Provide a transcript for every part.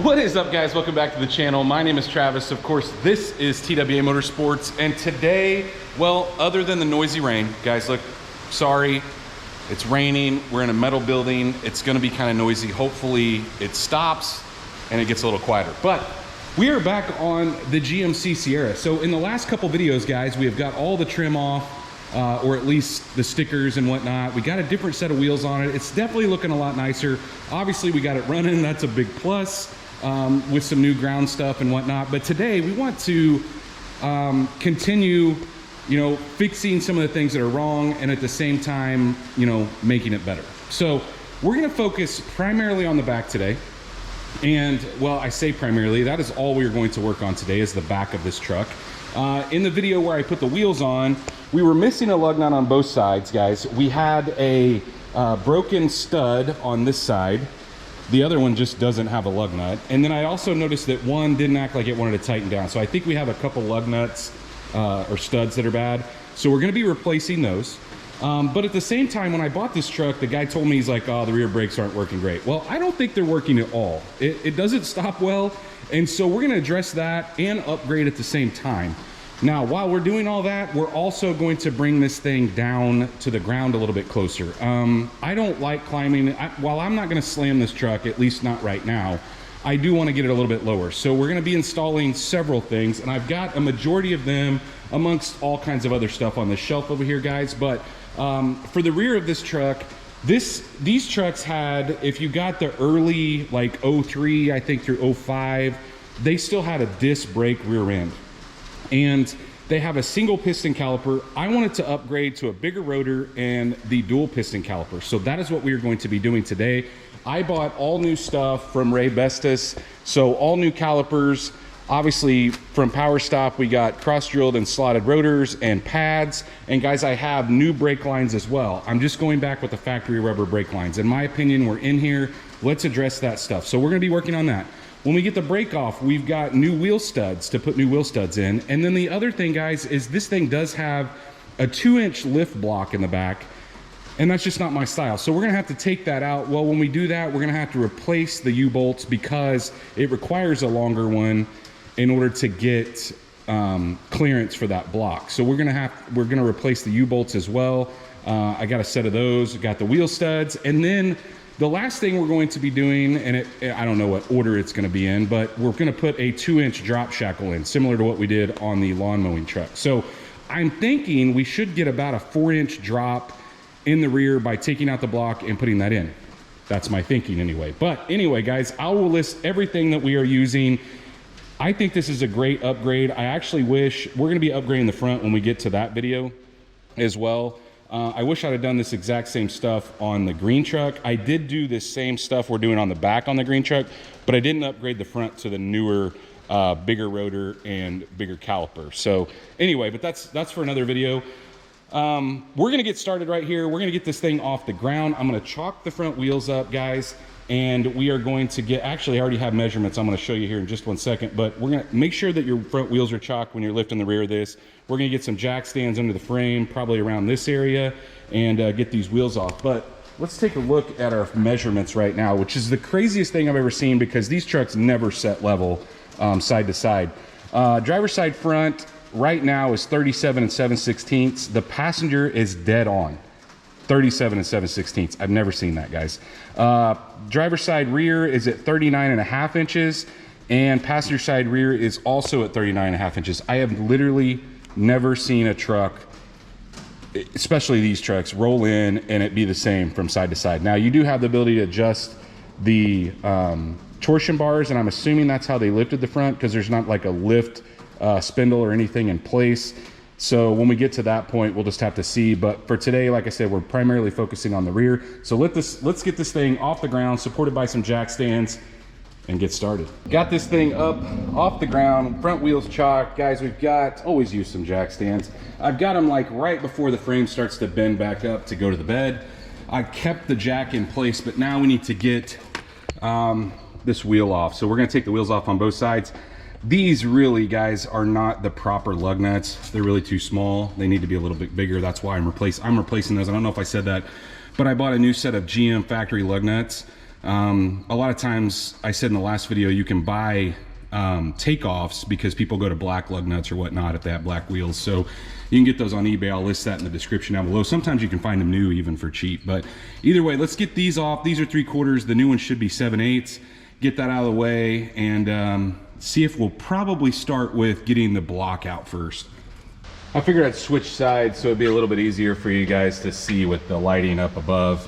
What is up, guys? Welcome back to the channel. My name is Travis. Of course, this is TWA Motorsports, and today, well, other than the noisy rain, guys, look, sorry, it's raining, we're in a metal building, it's gonna be kind of noisy. Hopefully it stops and it gets a little quieter. But we are back on the GMC Sierra. So in the last couple videos, guys, we have got all the trim off, or at least the stickers and whatnot. We got a different set of wheels on it. It's definitely looking a lot nicer. Obviously, we got it running, that's a big plus. With some new ground stuff and whatnot. But today we want to continue, fixing some of the things that are wrong, and at the same time, making it better. So we're going to focus primarily on the back today. And well, I say primarily, that is all we are going to work on today, is the back of this truck. In the video where I put the wheels on, we were missing a lug nut on both sides, guys. We had a broken stud on this side. The other one just doesn't have a lug nut. And then I also noticed that one didn't act like it wanted to tighten down. So I think we have a couple lug nuts or studs that are bad. So we're gonna be replacing those. But at the same time, when I bought this truck, the guy told me, he's like, oh, the rear brakes aren't working great. Well, I don't think they're working at all. It doesn't stop well. And so we're gonna address that and upgrade at the same time. Now, while we're doing all that, we're also going to bring this thing down to the ground a little bit closer. I don't like climbing. While I'm not gonna slam this truck, at least not right now, I do wanna get it a little bit lower. So we're gonna be installing several things, and I've got a majority of them amongst all kinds of other stuff on the shelf over here, guys. But for the rear of this truck, these trucks had, if you got the early, like 03, I think through 05, they still had a disc brake rear end. And they have a single piston caliper. I wanted to upgrade to a bigger rotor and the dual piston caliper. So that is what we are going to be doing today. I bought all new stuff from Ray Bestis. So all new calipers. Obviously from Power Stop, we got cross drilled and slotted rotors and pads. And guys, I have new brake lines as well. I'm just going back with the factory rubber brake lines. In my opinion, we're in here. Let's address that stuff. So we're gonna be working on that. When we get the brake off, we've got new wheel studs to put new wheel studs in. And then the other thing, guys, is this thing does have a 2-inch lift block in the back, and that's just not my style. So we're gonna have to take that out. Well, when we do that, we're gonna have to replace the U-bolts because it requires a longer one in order to get clearance for that block. So we're gonna replace the U-bolts as well. I got a set of those, got the wheel studs, and then the last thing we're going to be doing, and I don't know what order it's going to be in, but we're going to put a 2-inch drop shackle in, similar to what we did on the lawn mowing truck. So I'm thinking we should get about a 4-inch drop in the rear by taking out the block and putting that in. That's my thinking anyway. But anyway, guys, I will list everything that we are using. I think this is a great upgrade. I actually wish we're going to be upgrading the front when we get to that video as well. I wish I'd have done this exact same stuff on the green truck. I did do this same stuff we're doing on the back on the green truck, but I didn't upgrade the front to the newer, bigger rotor and bigger caliper. So anyway, but that's for another video. We're gonna get started right here. We're gonna get this thing off the ground. I'm gonna chalk the front wheels up, guys, and we are going to get, actually I already have measurements I'm gonna show you here in just 1 second, but we're gonna make sure that your front wheels are chalked when you're lifting the rear of this. We're gonna get some jack stands under the frame, probably around this area, and get these wheels off. But let's take a look at our measurements right now, which is the craziest thing I've ever seen because these trucks never set level side to side. Driver's side front right now is 37 7/16. The passenger is dead on. 37 7/16. I've never seen that, guys. Driver's side rear is at 39.5 inches, and passenger side rear is also at 39.5 inches. I have literally never seen a truck, especially these trucks, roll in and it be the same from side to side. Now, you do have the ability to adjust the torsion bars, and I'm assuming that's how they lifted the front because there's not like a lift spindle or anything in place. So when we get to that point, we'll just have to see. But for today, like I said, we're primarily focusing on the rear. So let's get this thing off the ground, supported by some jack stands, and get started. Got this thing up off the ground, front wheels chalked. Guys, we've got, always use some jack stands. I've got them like right before the frame starts to bend back up to go to the bed. I kept the jack in place, but now we need to get this wheel off. So we're gonna take the wheels off on both sides. These really, guys, are not the proper lug nuts. They're really too small. They need to be a little bit bigger. That's why I'm replacing those. I don't know if I said that, but I bought a new set of GM factory lug nuts. A lot of times, I said in the last video, you can buy takeoffs because people go to black lug nuts or whatnot if they have black wheels. So you can get those on eBay. I'll list that in the description down below. Sometimes you can find them new even for cheap. But either way, let's get these off. These are 3/4. The new one should be 7/8. Get that out of the way and see if we'll probably start with getting the block out first. I figured I'd switch sides so it'd be a little bit easier for you guys to see with the lighting up above.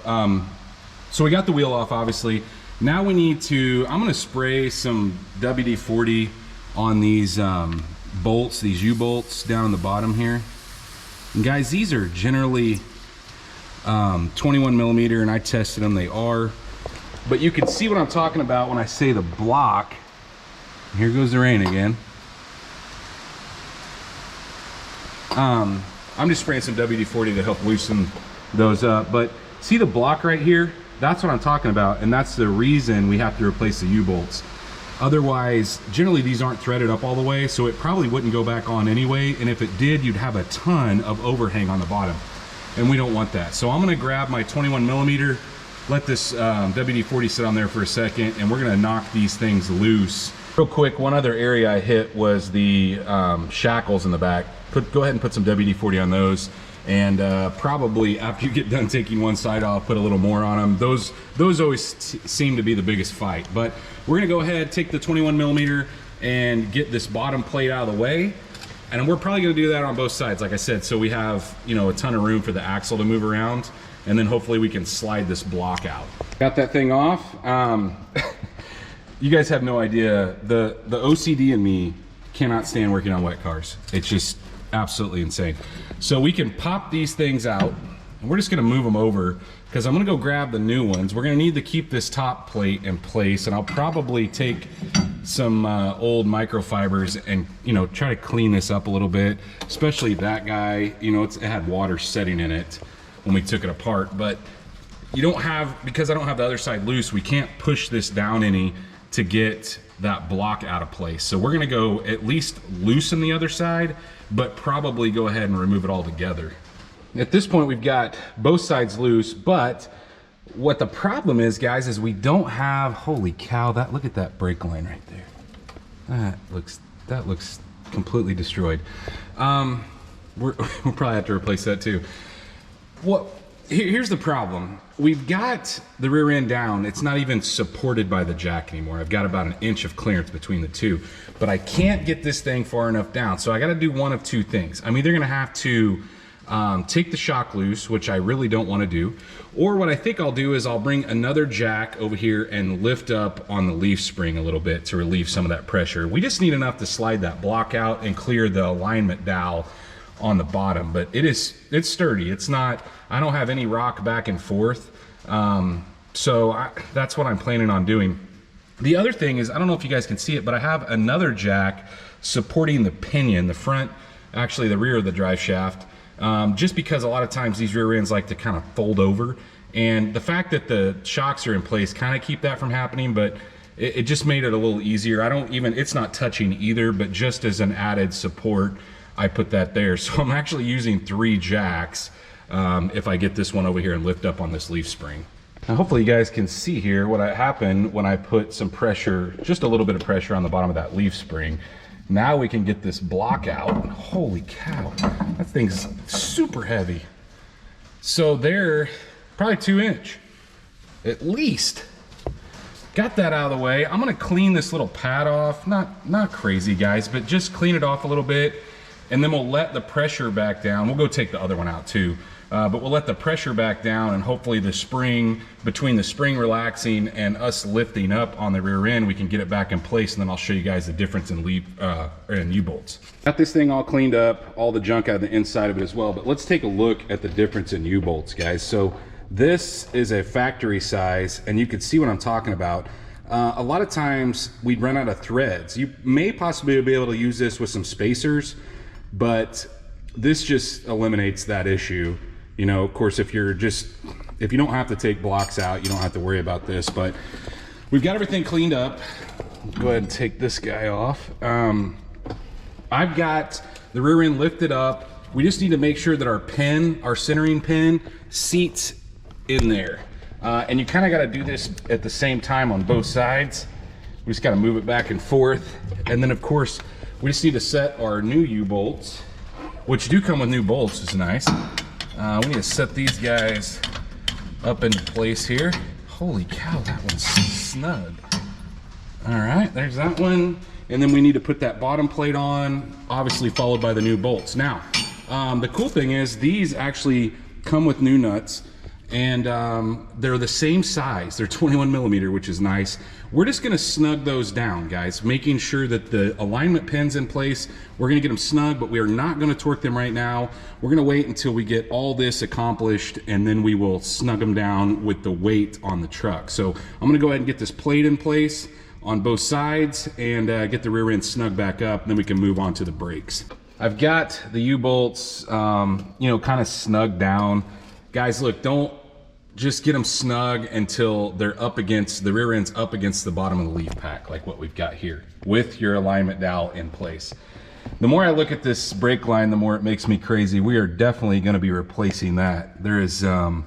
So we got the wheel off, obviously. Now we need to, I'm gonna spray some WD-40 on these bolts, these U-bolts down on the bottom here. And guys, these are generally 21 millimeter, and I tested them, they are. But you can see what I'm talking about when I say the block. Here goes the rain again. I'm just spraying some WD-40 to help loosen those up. But see the block right here? That's what I'm talking about, and that's the reason we have to replace the U-bolts. Otherwise, generally these aren't threaded up all the way, so it probably wouldn't go back on anyway, and if it did, you'd have a ton of overhang on the bottom, and we don't want that. So I'm gonna grab my 21 millimeter, let this WD-40 sit on there for a second, and we're gonna knock these things loose. Real quick, one other area I hit was the shackles in the back. Go ahead and put some WD-40 on those. And probably after you get done taking one side off, put a little more on them. Those always seem to be the biggest fight. But we're gonna go ahead, take the 21 millimeter and get this bottom plate out of the way. And we're probably gonna do that on both sides, like I said, so we have, you know, a ton of room for the axle to move around, and then hopefully we can slide this block out. Got that thing off. You guys have no idea, the OCD in me cannot stand working on wet cars. It's just absolutely insane. So we can pop these things out, and we're just gonna move them over because I'm gonna go grab the new ones. We're gonna need to keep this top plate in place, and I'll probably take some old microfibers and, you know, try to clean this up a little bit, especially that guy. You know, it had water setting in it when we took it apart, but you don't have, because I don't have the other side loose, we can't push this down any to get that block out of place. So we're gonna go at least loosen the other side, but probably go ahead and remove it all together. At this point, we've got both sides loose, but what the problem is, guys, is we don't have, holy cow, look at that brake line right there. That looks completely destroyed. We'll probably have to replace that too. Here's the problem. We've got the rear end down. It's not even supported by the jack anymore. I've got about 1 inch of clearance between the two, but I can't get this thing far enough down. So I got to do one of two things. I'm either going to have to take the shock loose, which I really don't want to do, or what I think I'll do is I'll bring another jack over here and lift up on the leaf spring a little bit to relieve some of that pressure. We just need enough to slide that block out and clear the alignment dowel on the bottom, but it's sturdy. It's not, I don't have any rock back and forth. So that's what I'm planning on doing. The other thing is, I don't know if you guys can see it, but I have another jack supporting the pinion, the front, actually the rear of the drive shaft, just because a lot of times these rear ends like to kind of fold over, and the fact that the shocks are in place kind of keep that from happening, but it just made it a little easier. It's not touching either, but just as an added support, I put that there. So I'm actually using 3 jacks if I get this one over here and lift up on this leaf spring. Now hopefully you guys can see here what happened when I put some pressure, just a little bit of pressure on the bottom of that leaf spring. Now we can get this block out. Holy cow, that thing's super heavy. So they're probably 2 inch, at least. Got that out of the way. I'm gonna clean this little pad off. Not crazy, guys, but just clean it off a little bit, and then we'll let the pressure back down. We'll go take the other one out too. But we'll let the pressure back down, and hopefully the spring, between the spring relaxing and us lifting up on the rear end, we can get it back in place, and then I'll show you guys the difference in U-bolts. Got this thing all cleaned up, all the junk out of the inside of it as well, but let's take a look at the difference in U-bolts, guys. So this is a factory size, and you can see what I'm talking about. A lot of times we'd run out of threads. You may possibly be able to use this with some spacers, but this just eliminates that issue. You know, of course, if you don't have to take blocks out, you don't have to worry about this, but we've got everything cleaned up. Go ahead and take this guy off. I've got the rear end lifted up. We just need to make sure that our centering pin seats in there. And you kind of got to do this at the same time on both sides. We just got to move it back and forth. And then of course, we just need to set our new U-bolts, which do come with new bolts, which is nice. We need to set these guys up in place here. Holy cow, that one's snug. All right, there's that one. And then we need to put that bottom plate on, obviously followed by the new bolts. Now, the cool thing is these actually come with new nuts, and they're the same size. They're 21 millimeter, which is nice. We're just gonna snug those down, guys, making sure that the alignment pin's in place. We're gonna get them snug, but we are not gonna torque them right now. We're gonna wait until we get all this accomplished, and then we will snug them down with the weight on the truck. So I'm gonna go ahead and get this plate in place on both sides and get the rear end snug back up, and then we can move on to the brakes. I've got the U-bolts, you know, kind of snug down. Guys, look, don't just get them snug until they're up against, the rear end's up against the bottom of the leaf pack, like what we've got here, with your alignment dowel in place. The more I look at this brake line, the more it makes me crazy. We are definitely gonna be replacing that. There is no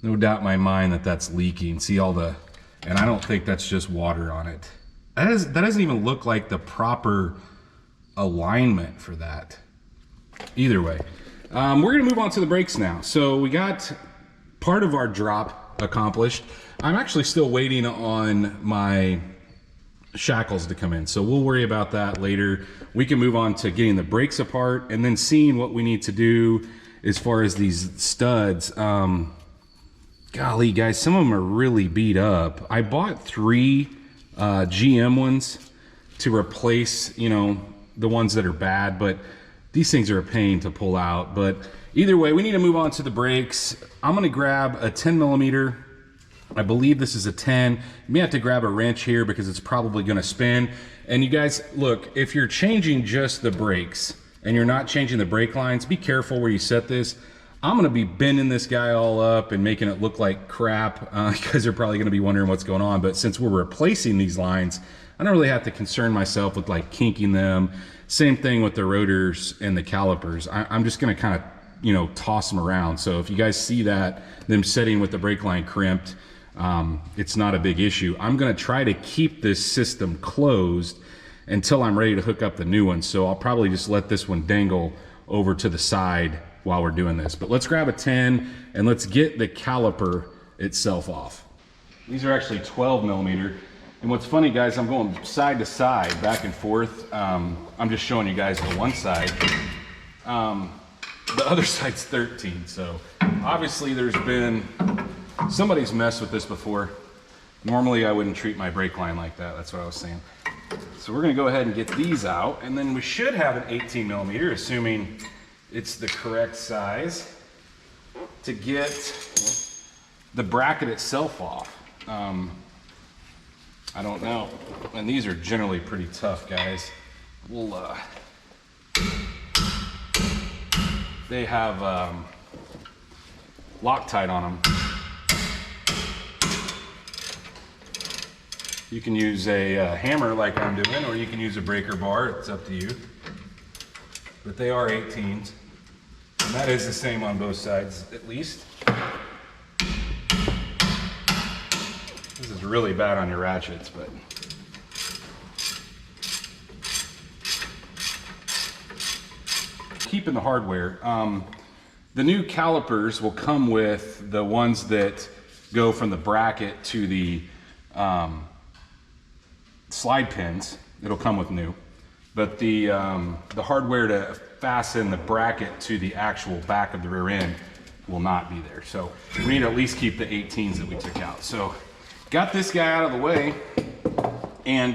doubt in my mind that that's leaking. See all the, and I don't think that's just water on it. That doesn't even look like the proper alignment for that. Either way, we're gonna move on to the brakes now. So we got part of our drop accomplished. I'm actually still waiting on my shackles to come in, so we'll worry about that later. We can move on to getting the brakes apart and then seeing what we need to do as far as these studs. Golly, guys, some of them are really beat up. I bought 3 GM ones to replace, you know, the ones that are bad, but these things are a pain to pull out. But either way, we need to move on to the brakes. I'm gonna grab a 10 millimeter. I believe this is a 10. You may have to grab a wrench here because it's probably gonna spin. And you guys, look, if you're changing just the brakes and you're not changing the brake lines, be careful where you set this. I'm gonna be bending this guy all up and making it look like crap. You guys are probably gonna be wondering what's going on, but since we're replacing these lines, I don't really have to concern myself with like kinking them. Same thing with the rotors and the calipers. I'm just gonna kind of, you know, toss them around. So if you guys see that, them setting with the brake line crimped, it's not a big issue. I'm gonna try to keep this system closed until I'm ready to hook up the new one. So I'll probably just let this one dangle over to the side while we're doing this. But let's grab a 10 and let's get the caliper itself off. These are actually 12 millimeter. And what's funny, guys, I'm going side to side, back and forth. I'm just showing you guys the one side. The other side's 13. So obviously there's been, somebody's messed with this before. Normally I wouldn't treat my brake line like that. That's what I was saying. So we're gonna go ahead and get these out, and then we should have an 18 millimeter, assuming it's the correct size, to get the bracket itself off. I don't know. And these are generally pretty tough, guys. We'll, they have Loctite on them. You can use a hammer like I'm doing, or you can use a breaker bar. It's up to you. But they are 18s. And that is the same on both sides, at least. This is really bad on your ratchets, but keeping the hardware. The new calipers will come with the ones that go from the bracket to the slide pins. It'll come with new, but the hardware to fasten the bracket to the actual back of the rear end will not be there. So we need to at least keep the 18s that we took out. So got this guy out of the way, and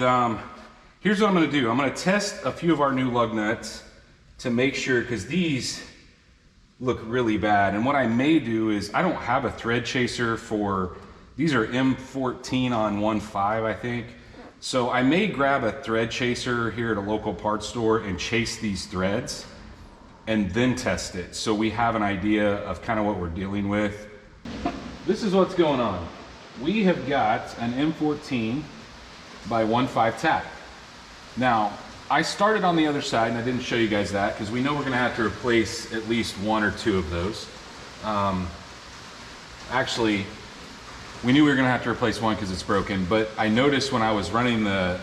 here's what I'm gonna do. I'm gonna test a few of our new lug nuts to make sure, because these look really bad. And what I may do is, I don't have a thread chaser for, these are M14 on 1.5, I think. So I may grab a thread chaser here at a local parts store and chase these threads and then test it, so we have an idea of kind of what we're dealing with. This is what's going on. We have got an M14 by 1.5 tack. Now, I started on the other side, and I didn't show you guys that because we know we're gonna have to replace at least 1 or 2 of those. Actually, We knew we were gonna have to replace one because it's broken, but I noticed when I was running the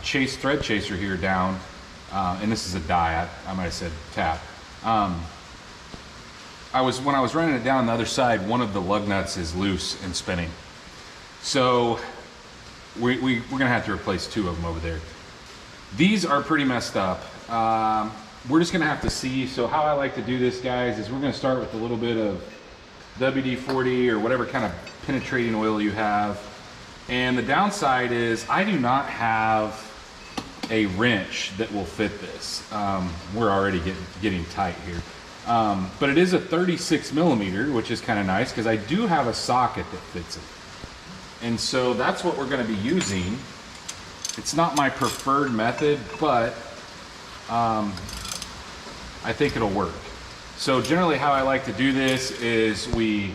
thread chaser here down, and this is a die, I might have said tap. When I was running it down the other side, one of the lug nuts is loose and spinning. So we're gonna have to replace 2 of them over there. These are pretty messed up. We're just gonna have to see. So how I like to do this, guys, is we're gonna start with a little bit of WD-40 or whatever kind of penetrating oil you have. And the downside is I do not have a wrench that will fit this. We're already getting tight here. But it is a 36 millimeter, which is kind of nice because I do have a socket that fits it. And so that's what we're gonna be using. It's not my preferred method, but I think it'll work. So generally how I like to do this is we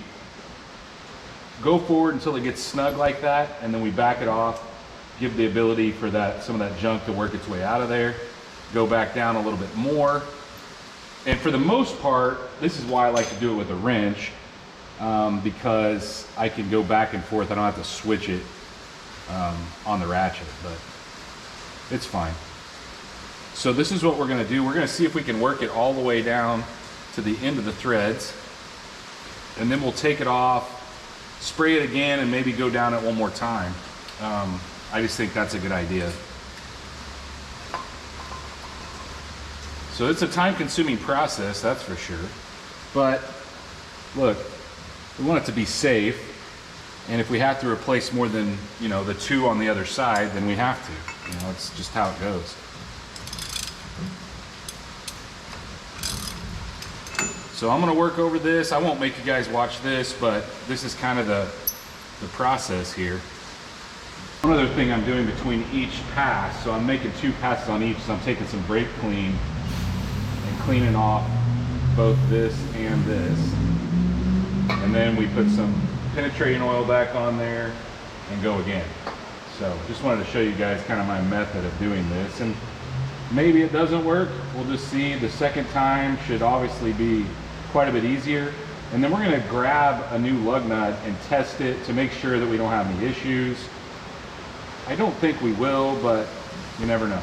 go forward until it gets snug like that, and then we back it off, give the ability for some of that junk to work its way out of there, go back down a little bit more. And for the most part, this is why I like to do it with a wrench, because I can go back and forth. I don't have to switch it on the ratchet, but it's fine. So this is what we're gonna do. We're gonna see if we can work it all the way down to the end of the threads, and then we'll take it off, spray it again, and maybe go down it one more time. I just think that's a good idea. So it's a time-consuming process, that's for sure. But look, we want it to be safe, and if we have to replace more than, you know, the 2 on the other side, then we have to. You know, it's just how it goes. So I'm gonna work over this. I won't make you guys watch this, but this is kind of the process here. One other thing I'm doing between each pass, so I'm making 2 passes on each, so I'm taking some brake clean and cleaning off both this and this. And then we put some penetrating oil back on there and go again. So just wanted to show you guys kind of my method of doing this. And maybe it doesn't work. We'll just see. The second time should obviously be quite a bit easier. And then we're gonna grab a new lug nut and test it to make sure that we don't have any issues. I don't think we will, but you never know.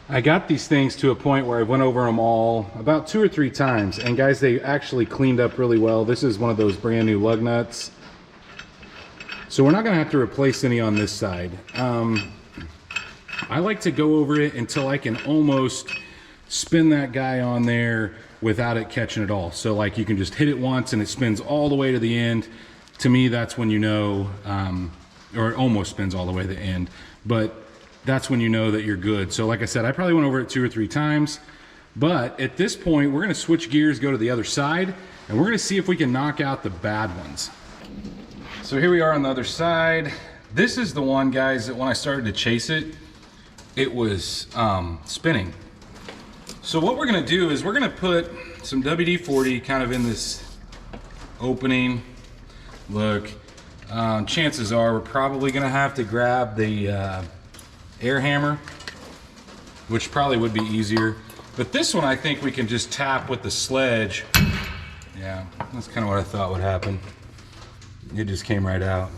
I got these things to a point where I went over them all about 2 or 3 times. And guys, they actually cleaned up really well. This is one of those brand new lug nuts. So we're not gonna have to replace any on this side. I like to go over it until I can almost spin that guy on there without it catching at all. So like you can just hit it once and it spins all the way to the end. To me, that's when you know, or it almost spins all the way to the end, but that's when you know that you're good. So like I said, I probably went over it 2 or 3 times, but at this point, we're gonna switch gears, go to the other side, and we're gonna see if we can knock out the bad ones. So here we are on the other side. This is the one, guys, that when I started to chase it, it was spinning. So what we're gonna do is we're gonna put some WD-40 kind of in this opening. Look, chances are we're probably gonna have to grab the air hammer, which probably would be easier. But this one I think we can just tap with the sledge. Yeah, that's kind of what I thought would happen. It just came right out.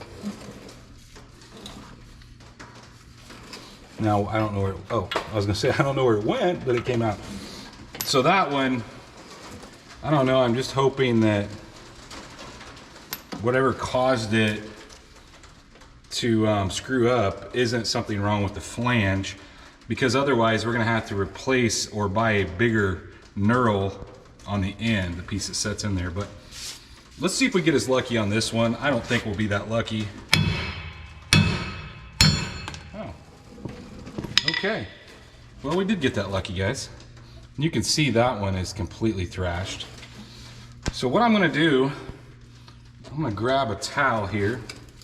Now, I don't know where, oh, I was gonna say, I don't know where it went, but it came out. So that one, I don't know, I'm just hoping that whatever caused it to screw up isn't something wrong with the flange, because otherwise we're gonna have to replace or buy a bigger knurl on the end, the piece that sets in there. But let's see if we get as lucky on this one. I don't think we'll be that lucky. Okay, well, we did get that lucky, guys. You can see that one is completely thrashed. So what I'm gonna do, I'm gonna grab a towel here.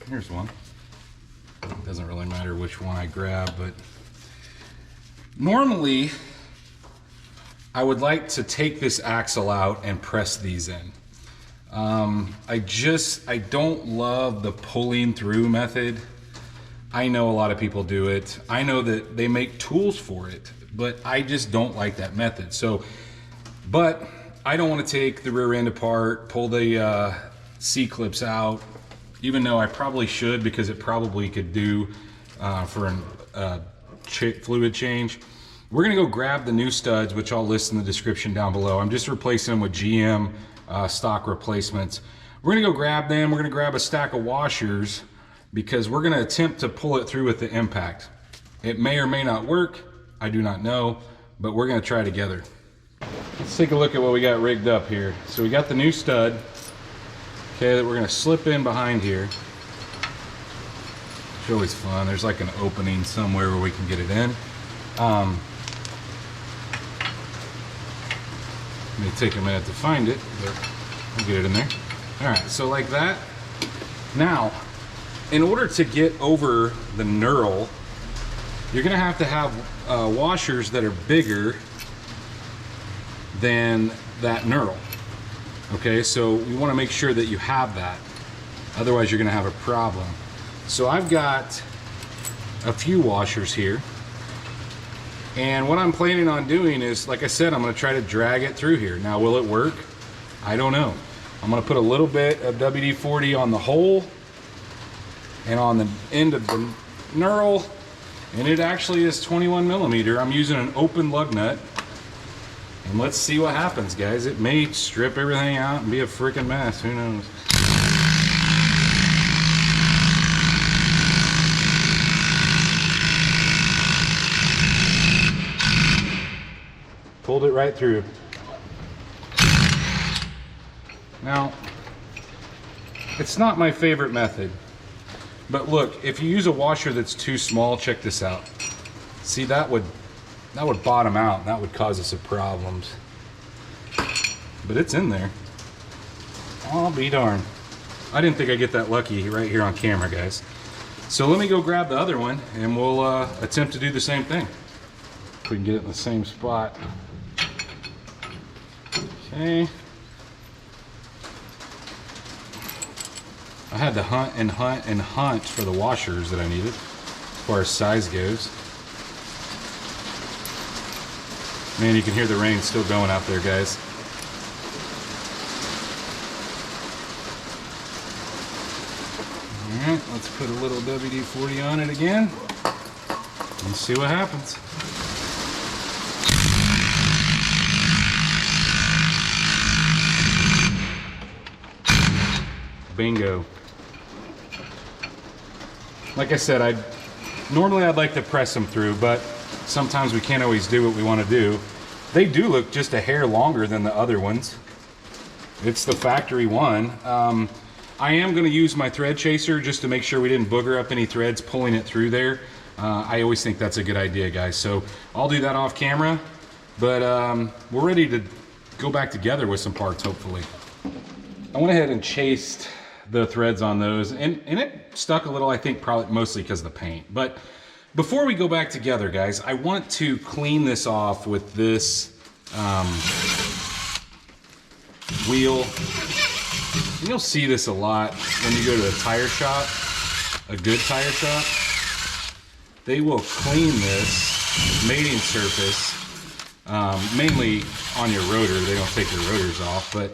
Here's one. It doesn't really matter which one I grab, but normally I would like to take this axle out and press these in. I don't love the pulling through method. I know a lot of people do it. I know that they make tools for it, but I just don't like that method. So, but I don't want to take the rear end apart, pull the C-clips out, even though I probably should, because it probably could do for a fluid change. We're gonna go grab the new studs, which I'll list in the description down below. I'm just replacing them with GM stock replacements. We're gonna go grab them. We're gonna grab a stack of washers because we're gonna attempt to pull it through with the impact. It may or may not work, I do not know, but we're gonna try together. Let's take a look at what we got rigged up here. So we got the new stud, okay, that we're gonna slip in behind here. It's always fun. There's like an opening somewhere where we can get it in. May take a minute to find it, but we'll get it in there. All right, so like that. Now, in order to get over the knurl, you're gonna have to have washers that are bigger than that knurl. Okay, so you wanna make sure that you have that. Otherwise, you're gonna have a problem. So I've got a few washers here. And what I'm planning on doing is, like I said, I'm gonna try to drag it through here. Now, will it work? I don't know. I'm gonna put a little bit of WD-40 on the hole and on the end of the knurl. And it actually is 21 millimeter. I'm using an open lug nut. And let's see what happens, guys. It may strip everything out and be a freaking mess. Who knows? Pulled it right through. Now, it's not my favorite method. But look, if you use a washer that's too small, check this out. See, that would bottom out, and that would cause us some problems. But it's in there. I'll be darned. I didn't think I'd get that lucky right here on camera, guys. So let me go grab the other one, and we'll attempt to do the same thing. If we can get it in the same spot. Okay. I had to hunt and hunt and hunt for the washers that I needed as far as size goes. Man, you can hear the rain still going out there, guys. Alright, let's put a little WD-40 on it again and see what happens. Bingo. Like I said, normally I'd like to press them through, but sometimes we can't always do what we want to do. They do look just a hair longer than the other ones. It's the factory one. I am going to use my thread chaser just to make sure we didn't booger up any threads pulling it through there. I always think that's a good idea, guys. So I'll do that off camera, but we're ready to go back together with some parts, hopefully. I went ahead and chased the threads on those, and it stuck a little, I think probably mostly because of the paint. But before we go back together, guys, I want to clean this off with this wheel. And you'll see this a lot when you go to a tire shop, a good tire shop. They will clean this mating surface, mainly on your rotor. They don't take your rotors off, but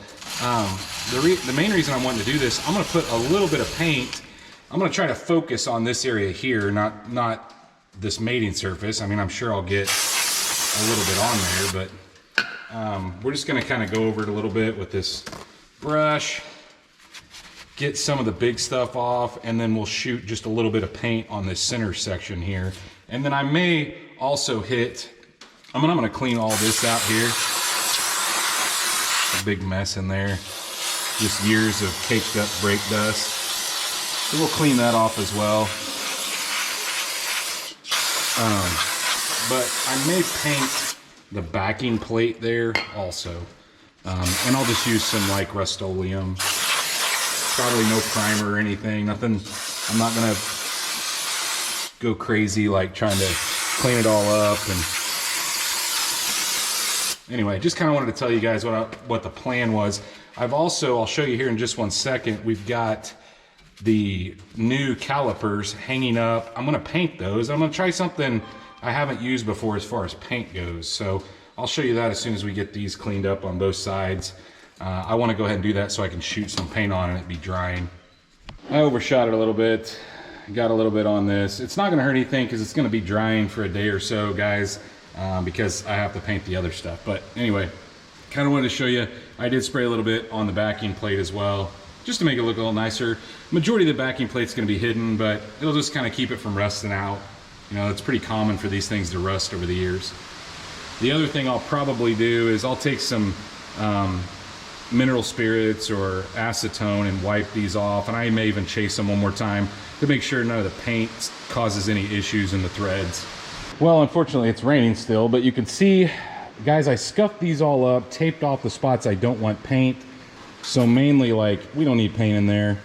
the main reason I wanted to do this, I'm going to put a little bit of paint. I'm going to try to focus on this area here, not this mating surface. I mean, I'm sure I'll get a little bit on there, but we're just going to kind of go over it a little bit with this brush, get some of the big stuff off, and then we'll shoot just a little bit of paint on this center section here. And then I may also hit, I'm going to clean all this out here. A big mess in there. Just years of caked up brake dust. So we'll clean that off as well. But I may paint the backing plate there also. And I'll just use some like Rust-Oleum. Probably no primer or anything, nothing. I'm not gonna go crazy like trying to clean it all up. And anyway, just kind of wanted to tell you guys what the plan was. I'll show you here in just 1 second. We've got the new calipers hanging up. I'm gonna paint those. I'm gonna try something I haven't used before as far as paint goes. So I'll show you that as soon as we get these cleaned up on both sides. I want to go ahead and do that so I can shoot some paint on and it be drying. I overshot it a little bit. Got a little bit on this. It's not gonna hurt anything because it's gonna be drying for a day or so, guys, because I have to paint the other stuff. But anyway, kind of wanted to show you, I did spray a little bit on the backing plate as well, just to make it look a little nicer. Majority of the backing plate's gonna be hidden, but it'll just kind of keep it from rusting out. You know, it's pretty common for these things to rust over the years. The other thing I'll probably do is I'll take some mineral spirits or acetone and wipe these off, and I may even chase them one more time to make sure none of the paint causes any issues in the threads. Well, unfortunately it's raining still, but you can see, guys, I scuffed these all up, taped off the spots I don't want paint. So mainly, like, we don't need paint in there.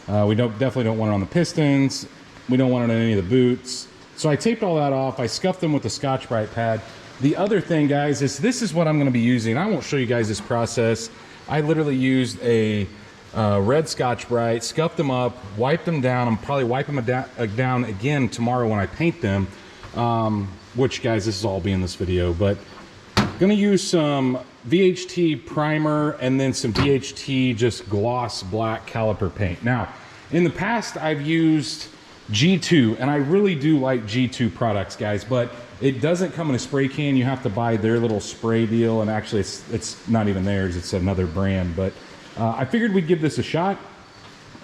We definitely don't want it on the pistons. We don't want it on any of the boots. So I taped all that off. I scuffed them with the Scotch-Brite pad. The other thing, guys, is this is what I'm gonna be using. I won't show you guys this process. I literally used a red Scotch-Brite, scuffed them up, wiped them down. I'm probably wiping them down again tomorrow when I paint them. Which, guys, this is all be in this video, but gonna use some VHT primer and then some VHT just gloss black caliper paint. Now, in the past, I've used G2, and I really do like G2 products, guys, but it doesn't come in a spray can. You have to buy their little spray deal, and actually it's not even theirs, it's another brand. But I figured we'd give this a shot.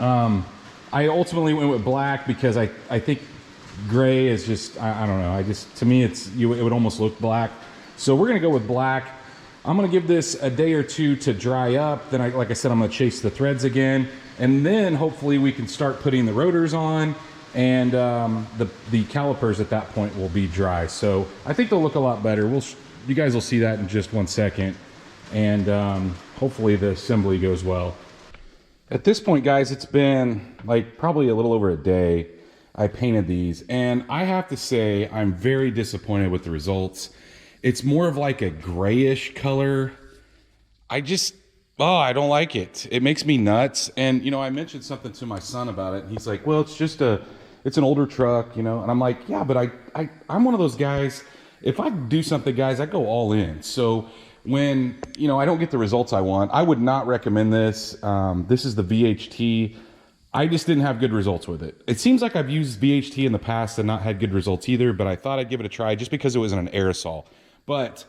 I ultimately went with black because I think gray is just, I don't know, to me it would almost look black. So we're gonna go with black. I'm gonna give this a day or two to dry up. Then like I said, I'm gonna chase the threads again, and then hopefully we can start putting the rotors on, and the calipers at that point will be dry. So I think they'll look a lot better. You guys will see that in just 1 second, and hopefully the assembly goes well. At this point, guys, it's been like probably a little over a day I painted these, and I have to say I'm very disappointed with the results. It's more of like a grayish color. I don't like it. It makes me nuts. And you know, I mentioned something to my son about it, and he's like, well, it's an older truck, you know. And I'm like, yeah, but I'm one of those guys, if I do something, guys, I go all in. So when, you know, I don't get the results I want, I would not recommend this. This is the VHT. I just didn't have good results with it. It seems like I've used VHT in the past and not had good results either, but I thought I'd give it a try just because it was in an aerosol. But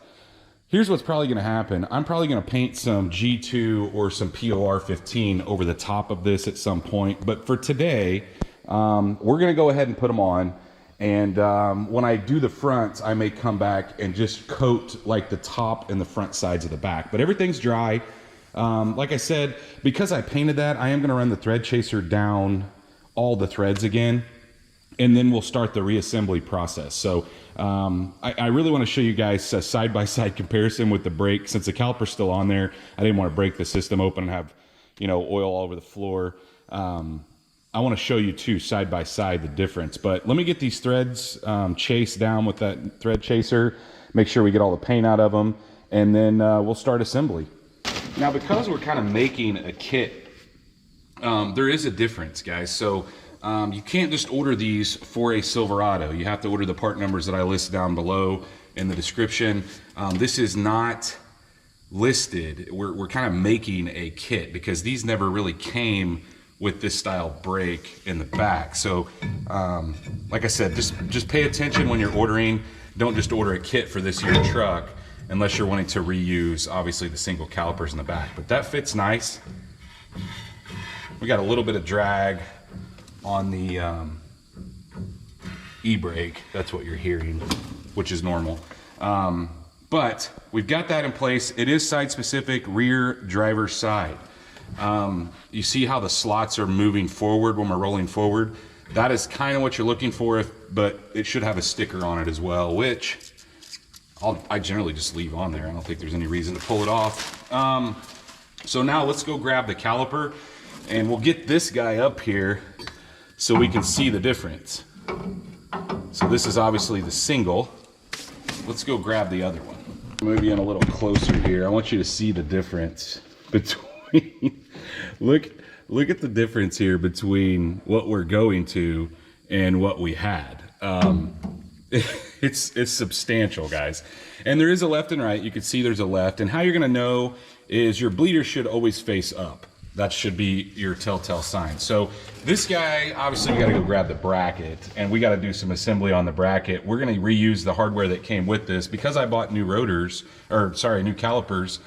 here's what's probably gonna happen. I'm probably gonna paint some G2 or some POR 15 over the top of this at some point. But for today, we're gonna go ahead and put them on. And when I do the fronts, I may come back and just coat like the top and the front sides of the back. But everything's dry. Like I said, because I painted that, I am gonna run the thread chaser down all the threads again, and then we'll start the reassembly process. So I really want to show you guys a side-by-side comparison with the brake. Since the caliper's still on there, I didn't want to break the system open and have, you know, oil all over the floor. I want to show you too, side by side, the difference. But let me get these threads chased down with that thread chaser, make sure we get all the paint out of them, and then we'll start assembly. Now, because we're kind of making a kit, there is a difference, guys. So you can't just order these for a Silverado. You have to order the part numbers that I list down below in the description. This is not listed. We're kind of making a kit because these never really came with this style brake in the back. So like I said, just pay attention when you're ordering. Don't just order a kit for this year truck unless you're wanting to reuse, obviously, the single calipers in the back. But that fits nice. We got a little bit of drag on the e-brake. That's what you're hearing, which is normal. But we've got that in place. It is side specific, rear driver's side. You see how the slots are moving forward when we're rolling forward? That is kind of what you're looking for, but it should have a sticker on it as well, which I generally just leave on there. I don't think there's any reason to pull it off. So now let's go grab the caliper, and we'll get this guy up here so we can see the difference. So this is obviously the single. Let's go grab the other one. Move you in a little closer here. I want you to see the difference between, look at the difference here between what we're going to and what we had. It's substantial, guys. And there is a left and right. You can see there's a left. And how you're gonna know is your bleeder should always face up. that should be your telltale sign. So this guy, obviously we gotta go grab the bracket and we gotta do some assembly on the bracket. We're gonna reuse the hardware that came with this. Because I bought new rotors, or sorry, new calipers,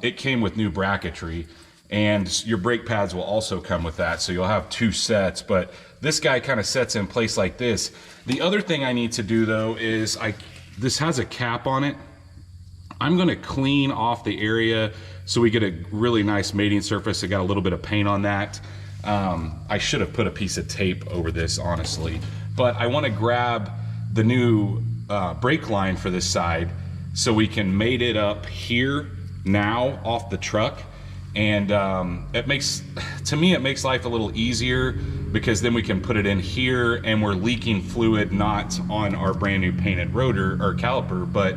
it came with new bracketry, and your brake pads will also come with that. So you'll have 2 sets, but this guy kind of sets in place like this. The other thing I need to do though is this has a cap on it. I'm gonna clean off the area so we get a really nice mating surface. It got a little bit of paint on that. I should have put a piece of tape over this, honestly. But I wanna grab the new brake line for this side so we can mate it up here now off the truck. And it makes, to me, it makes life a little easier because then we can put it in here and we're leaking fluid not on our brand new painted rotor or caliper, but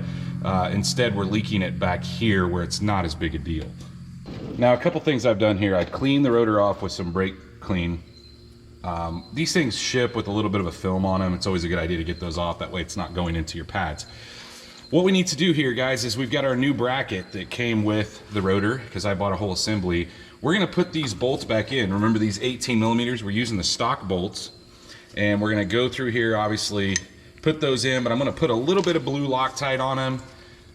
instead we're leaking it back here where it's not as big a deal. Now, a couple things I've done here. I cleaned the rotor off with some brake clean. These things ship with a little bit of a film on them. It's always a good idea to get those off. That way it's not going into your pads. What we need to do here, guys, is we've got our new bracket that came with the rotor because I bought a whole assembly. We're gonna put these bolts back in. Remember these 18 millimeters? We're using the stock bolts, and we're gonna go through here, obviously, put those in, but I'm gonna put a little bit of blue Loctite on them,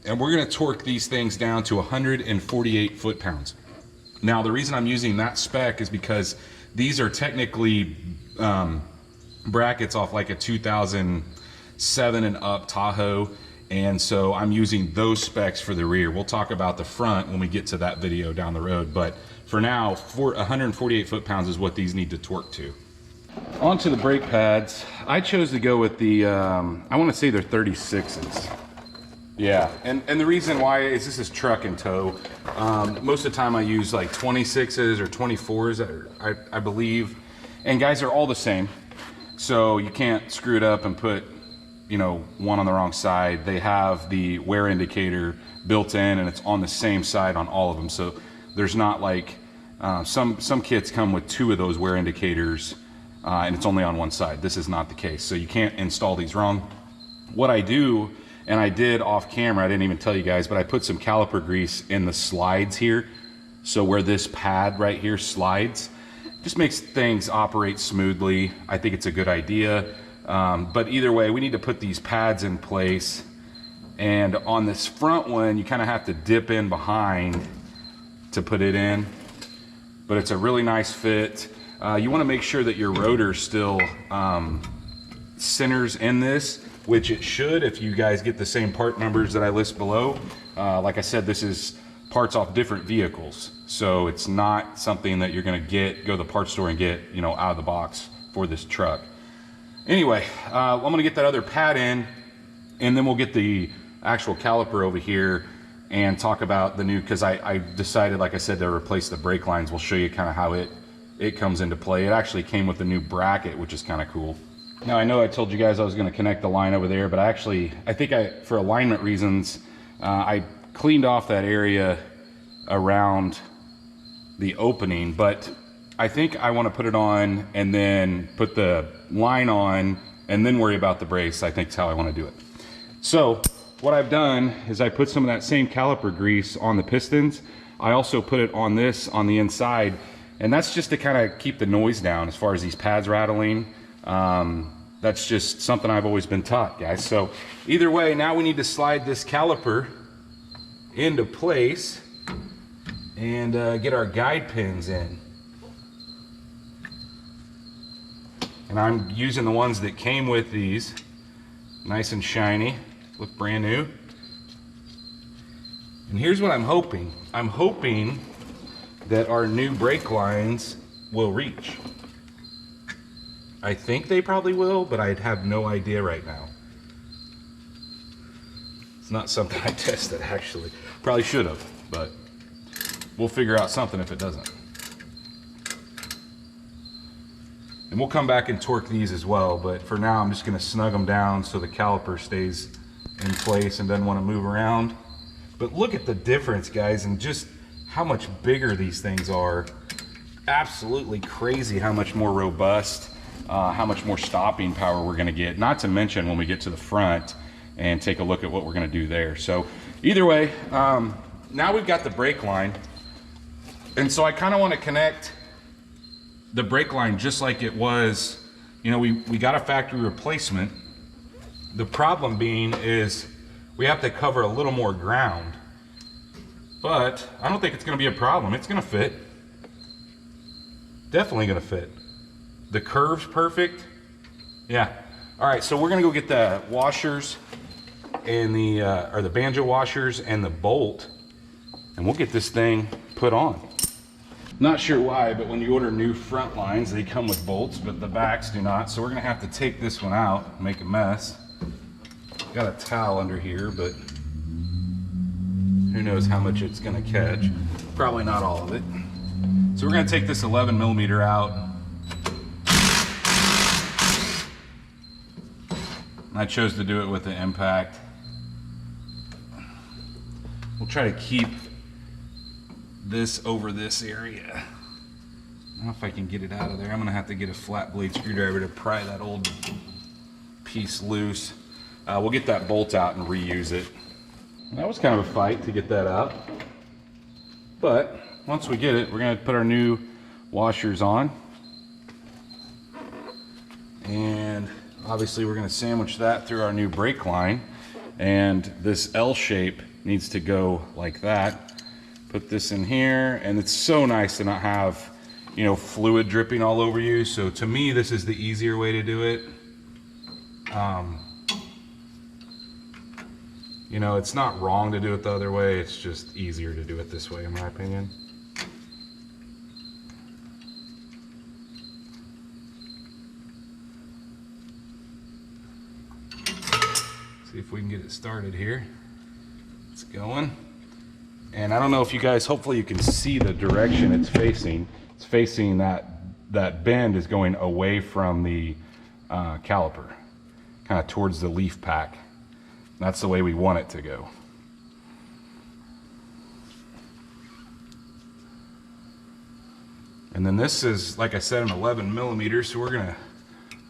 and we're gonna torque these things down to 148 foot-pounds. Now, the reason I'm using that spec is because these are technically brackets off like a 2007 and up Tahoe, and so I'm using those specs for the rear. We'll talk about the front when we get to that video down the road, but for now, 148 foot-pounds is what these need to torque to. Onto the brake pads. I chose to go with the, I want to say they're 36s. Yeah, and the reason why is this is truck and tow. Most of the time I use like 26s or 24s, I believe. And guys, are all the same. So you can't screw it up and put, you know, one on the wrong side. They have the wear indicator built in and it's on the same side on all of them. So there's not like, some kits come with 2 of those wear indicators and it's only on one side. This is not the case. So you can't install these wrong. What I do, and I did off camera, I didn't even tell you guys, but I put some caliper grease in the slides here. So where this pad right here slides, just makes things operate smoothly. I think it's a good idea. But either way, we need to put these pads in place. And on this front one, you kind of have to dip in behind to put it in. But it's a really nice fit. You want to make sure that your rotor still centers in this, which it should if you guys get the same part numbers that I list below. Like I said, this is parts off different vehicles. So it's not something that you're going to go to the parts store and get, you know, out of the box for this truck. Anyway, I'm gonna get that other pad in, and then we'll get the actual caliper over here and talk about the new, because I decided, like I said, to replace the brake lines. We'll show you kind of how it comes into play. It actually came with the new bracket, which is kind of cool. Now, I know I told you guys I was gonna connect the line over there, but I think for alignment reasons, I cleaned off that area around the opening, but I think I want to put it on and then put the line on and then worry about the brace. I think that's how I want to do it. So what I've done is I put some of that same caliper grease on the pistons. I also put it on this on the inside, and that's just to kind of keep the noise down as far as these pads rattling. That's just something I've always been taught, guys. So either way, now we need to slide this caliper into place and get our guide pins in. And I'm using the ones that came with these, nice and shiny, look brand new. And here's what I'm hoping. I'm hoping that our new brake lines will reach. I think they probably will, but I'd have no idea right now. It's not something I tested, actually. Probably should have, but we'll figure out something if it doesn't. And we'll come back and torque these as well, but for now I'm just gonna snug them down so the caliper stays in place and doesn't want to move around. But look at the difference, guys, and just how much bigger these things are. Absolutely crazy how much more robust, how much more stopping power we're gonna get. Not to mention when we get to the front and take a look at what we're gonna do there. So either way, now we've got the brake line. And so I kind of want to connect the brake line just like it was. You know, we got a factory replacement. The problem being is we have to cover a little more ground, but I don't think it's going to be a problem. It's going to fit. Definitely going to fit. The curve's perfect. Yeah. All right, so we're going to go get the washers and the banjo washers and the bolt, and we'll get this thing put on. Not sure why, but when you order new front lines, they come with bolts, but the backs do not. So we're gonna have to take this one out, make a mess. Got a towel under here, but who knows how much it's gonna catch. Probably not all of it. So we're gonna take this 11mm out. I chose to do it with the impact. We'll try to keep this over this area. I don't know if I can get it out of there. I'm gonna have to get a flat blade screwdriver to pry that old piece loose. We'll get that bolt out and reuse it. That was kind of a fight to get that out, but once we get it, we're gonna put our new washers on, and obviously we're gonna sandwich that through our new brake line, and this L shape needs to go like that. Put this in here, and it's so nice to not have, you know, fluid dripping all over you. So to me, this is the easier way to do it. You know, it's not wrong to do it the other way, it's just easier to do it this way, in my opinion. See if we can get it started here. It's going. And I don't know if you guys, hopefully you can see the direction it's facing. It's facing that bend is going away from the caliper, kind of towards the leaf pack. That's the way we want it to go. And then this is, like I said, an 11mm, so we're gonna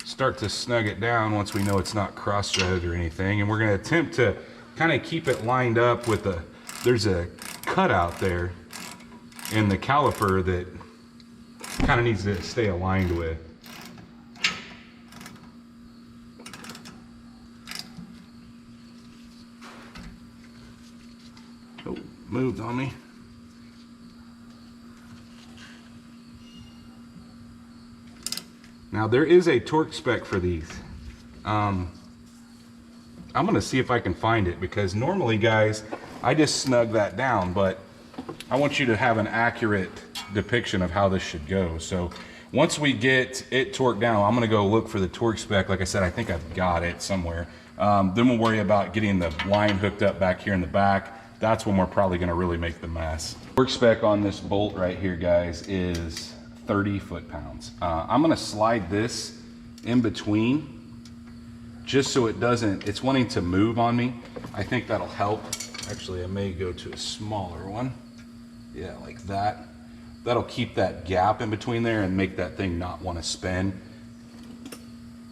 start to snug it down once we know it's not cross-threaded or anything. And we're gonna attempt to kind of keep it lined up with there's a cutout there in the caliper that kind of needs to stay aligned with. Oh, moved on me. Now there is a torque spec for these. I'm gonna see if I can find it, because normally, guys, I just snug that down, but I want you to have an accurate depiction of how this should go. So once we get it torqued down, I'm gonna go look for the torque spec. Like I said, I think I've got it somewhere. Then we'll worry about getting the line hooked up back here in the back. That's when we're probably gonna really make the mess. Torque spec on this bolt right here, guys, is 30 foot-pounds. I'm gonna slide this in between just so it doesn't, it's wanting to move on me. I think that'll help. Actually, I may go to a smaller one. Yeah, like that. That'll keep that gap in between there and make that thing not want to spin.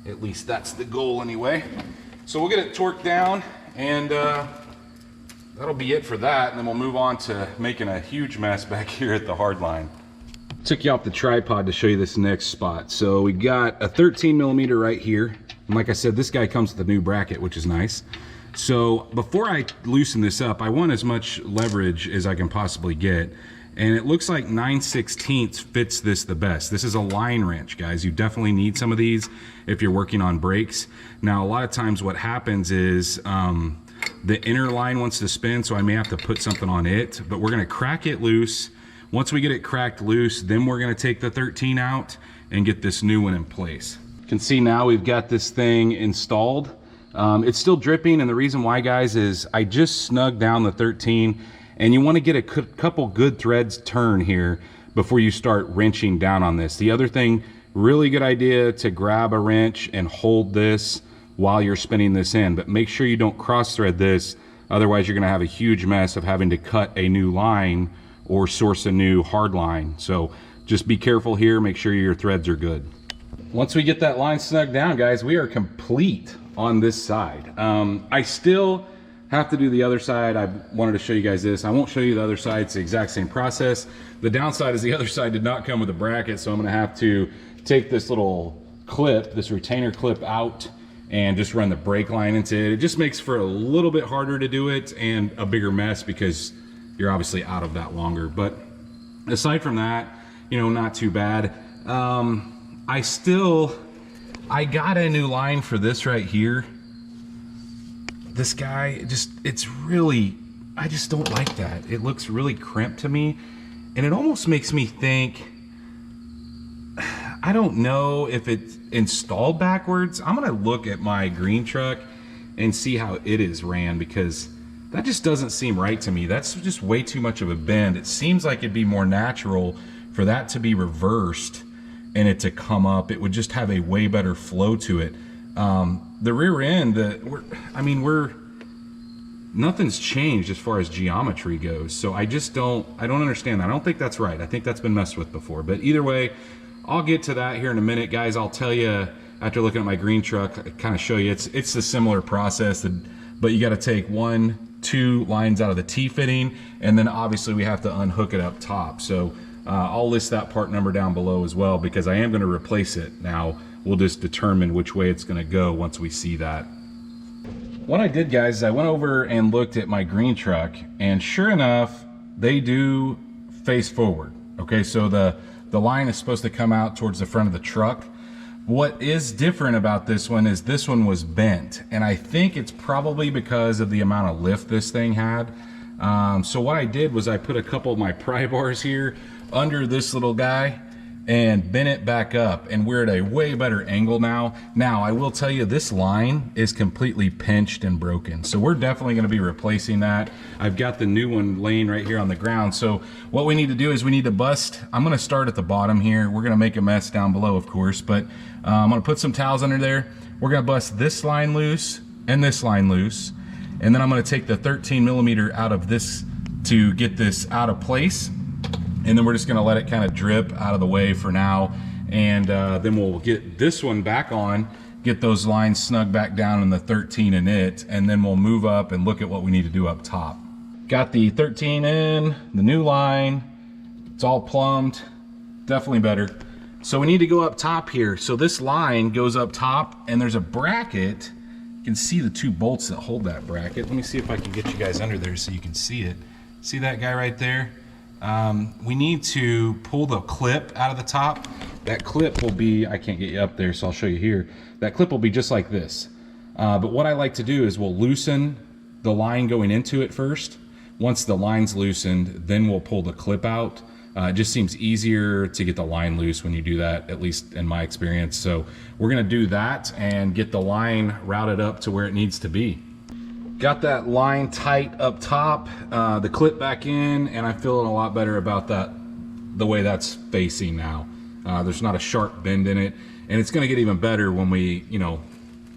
At least that's the goal anyway. So we'll get it torqued down, and that'll be it for that. And then we'll move on to making a huge mess back here at the hard line. Took you off the tripod to show you this next spot. So we got a 13mm right here. And like I said, this guy comes with a new bracket, which is nice. So before I loosen this up, I want as much leverage as I can possibly get. And it looks like 9/16 fits this the best. This is a line wrench, guys. You definitely need some of these if you're working on brakes. Now, a lot of times what happens is the inner line wants to spin, so I may have to put something on it, but we're gonna crack it loose. Once we get it cracked loose, then we're gonna take the 13 out and get this new one in place. You can see now we've got this thing installed. It's still dripping, and the reason why, guys, is I just snugged down the 13, and you want to get a couple good threads turn here before you start wrenching down on this. The other thing, really good idea to grab a wrench and hold this while you're spinning this in, but make sure you don't cross thread this, otherwise you're going to have a huge mess of having to cut a new line or source a new hard line. So just be careful here, make sure your threads are good. Once we get that line snugged down, guys, we are complete on this side. I still Have to do the other side. I wanted to show you guys this. I won't show you the other side. It's the exact same process. The downside is the other side did not come with a bracket, so I'm gonna have to take this little clip, this retainer clip out, and just run the brake line into it. It just makes for a little bit harder to do it and a bigger mess because you're obviously out of that longer. But aside from that, you know, not too bad. I got a new line for this right here. This guy, it's really, I just don't like that. It looks really crimped to me, and it almost makes me think, I don't know if it's installed backwards. I'm gonna look at my green truck and see how it is ran, because that just doesn't seem right to me. That's just way too much of a bend. It seems like it'd be more natural for that to be reversed and it to come up. It would just have a way better flow to it. The rear end, nothing's changed as far as geometry goes. So I don't understand that. I don't think that's right. I think that's been messed with before. But either way, I'll get to that here in a minute, guys. I'll tell you after looking at my green truck, kind of show you. It's a similar process, but you got to take 1-2 lines out of the T-fitting, and then obviously we have to unhook it up top. So I'll list that part number down below as well, because I am going to replace it. Now we'll just determine which way it's going to go once we see that. What I did, guys, is I went over and looked at my green truck, and sure enough, they do face forward. Okay, so the line is supposed to come out towards the front of the truck. What is different about this one is this one was bent, and I think it's probably because of the amount of lift this thing had. So what I did was I put a couple of my pry bars here under this little guy and bent it back up, and we're at a way better angle now. Now, I will tell you, this line is completely pinched and broken, so we're definitely going to be replacing that. I've got the new one laying right here on the ground. So what we need to do is we need to bust. I'm going to start at the bottom here. We're going to make a mess down below, of course, but I'm going to put some towels under there. We're going to bust this line loose and this line loose, and then I'm going to take the 13mm out of this to get this out of place. And then we're just gonna let it kind of drip out of the way for now. And then we'll get this one back on, get those lines snug back down in the 13 in it, and then we'll move up and look at what we need to do up top. Got the 13 in, the new line, it's all plumbed, definitely better. So we need to go up top here. So this line goes up top, and there's a bracket. You can see the 2 bolts that hold that bracket. Let me see if I can get you guys under there so you can see it. See that guy right there? We need to pull the clip out of the top. That clip will be, I can't get you up there, so I'll show you here. That clip will be just like this. But what I like to do is we'll loosen the line going into it first. Once the line's loosened, then we'll pull the clip out. It just seems easier to get the line loose when you do that, at least in my experience. So we're gonna do that and get the line routed up to where it needs to be. Got that line tight up top, the clip back in, and I'm feeling a lot better about that, the way that's facing now. There's not a sharp bend in it, and it's gonna get even better when we, you know,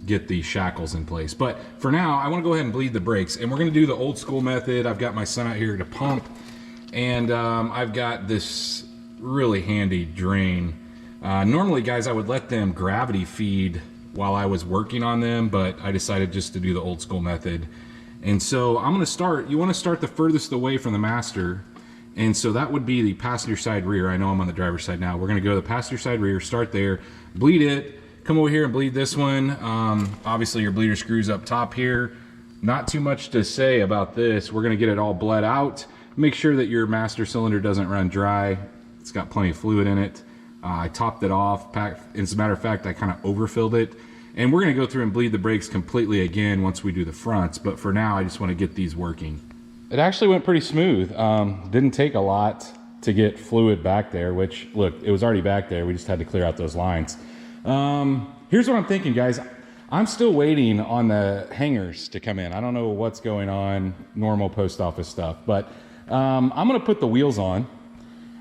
get the shackles in place. But for now, I wanna go ahead and bleed the brakes, and we're gonna do the old school method. I've got my son out here to pump, and I've got this really handy drain. Normally, guys, I would let them gravity feed while I was working on them, but I decided just to do the old school method. And so I'm gonna start, you wanna start the furthest away from the master, and so that would be the passenger side rear. I know I'm on the driver's side now. We're gonna go to the passenger side rear, start there, bleed it, come over here and bleed this one. Obviously your bleeder screws up top here. Not too much to say about this. We're gonna get it all bled out. Make sure that your master cylinder doesn't run dry. It's got plenty of fluid in it. I topped it off. As a matter of fact, I kind of overfilled it. And we're going to go through and bleed the brakes completely again once we do the fronts. But for now, I just want to get these working. It actually went pretty smooth. Didn't take a lot to get fluid back there, which, look, it was already back there. We just had to clear out those lines. Here's what I'm thinking, guys. I'm still waiting on the hangers to come in. I don't know what's going on, normal post office stuff. But I'm going to put the wheels on.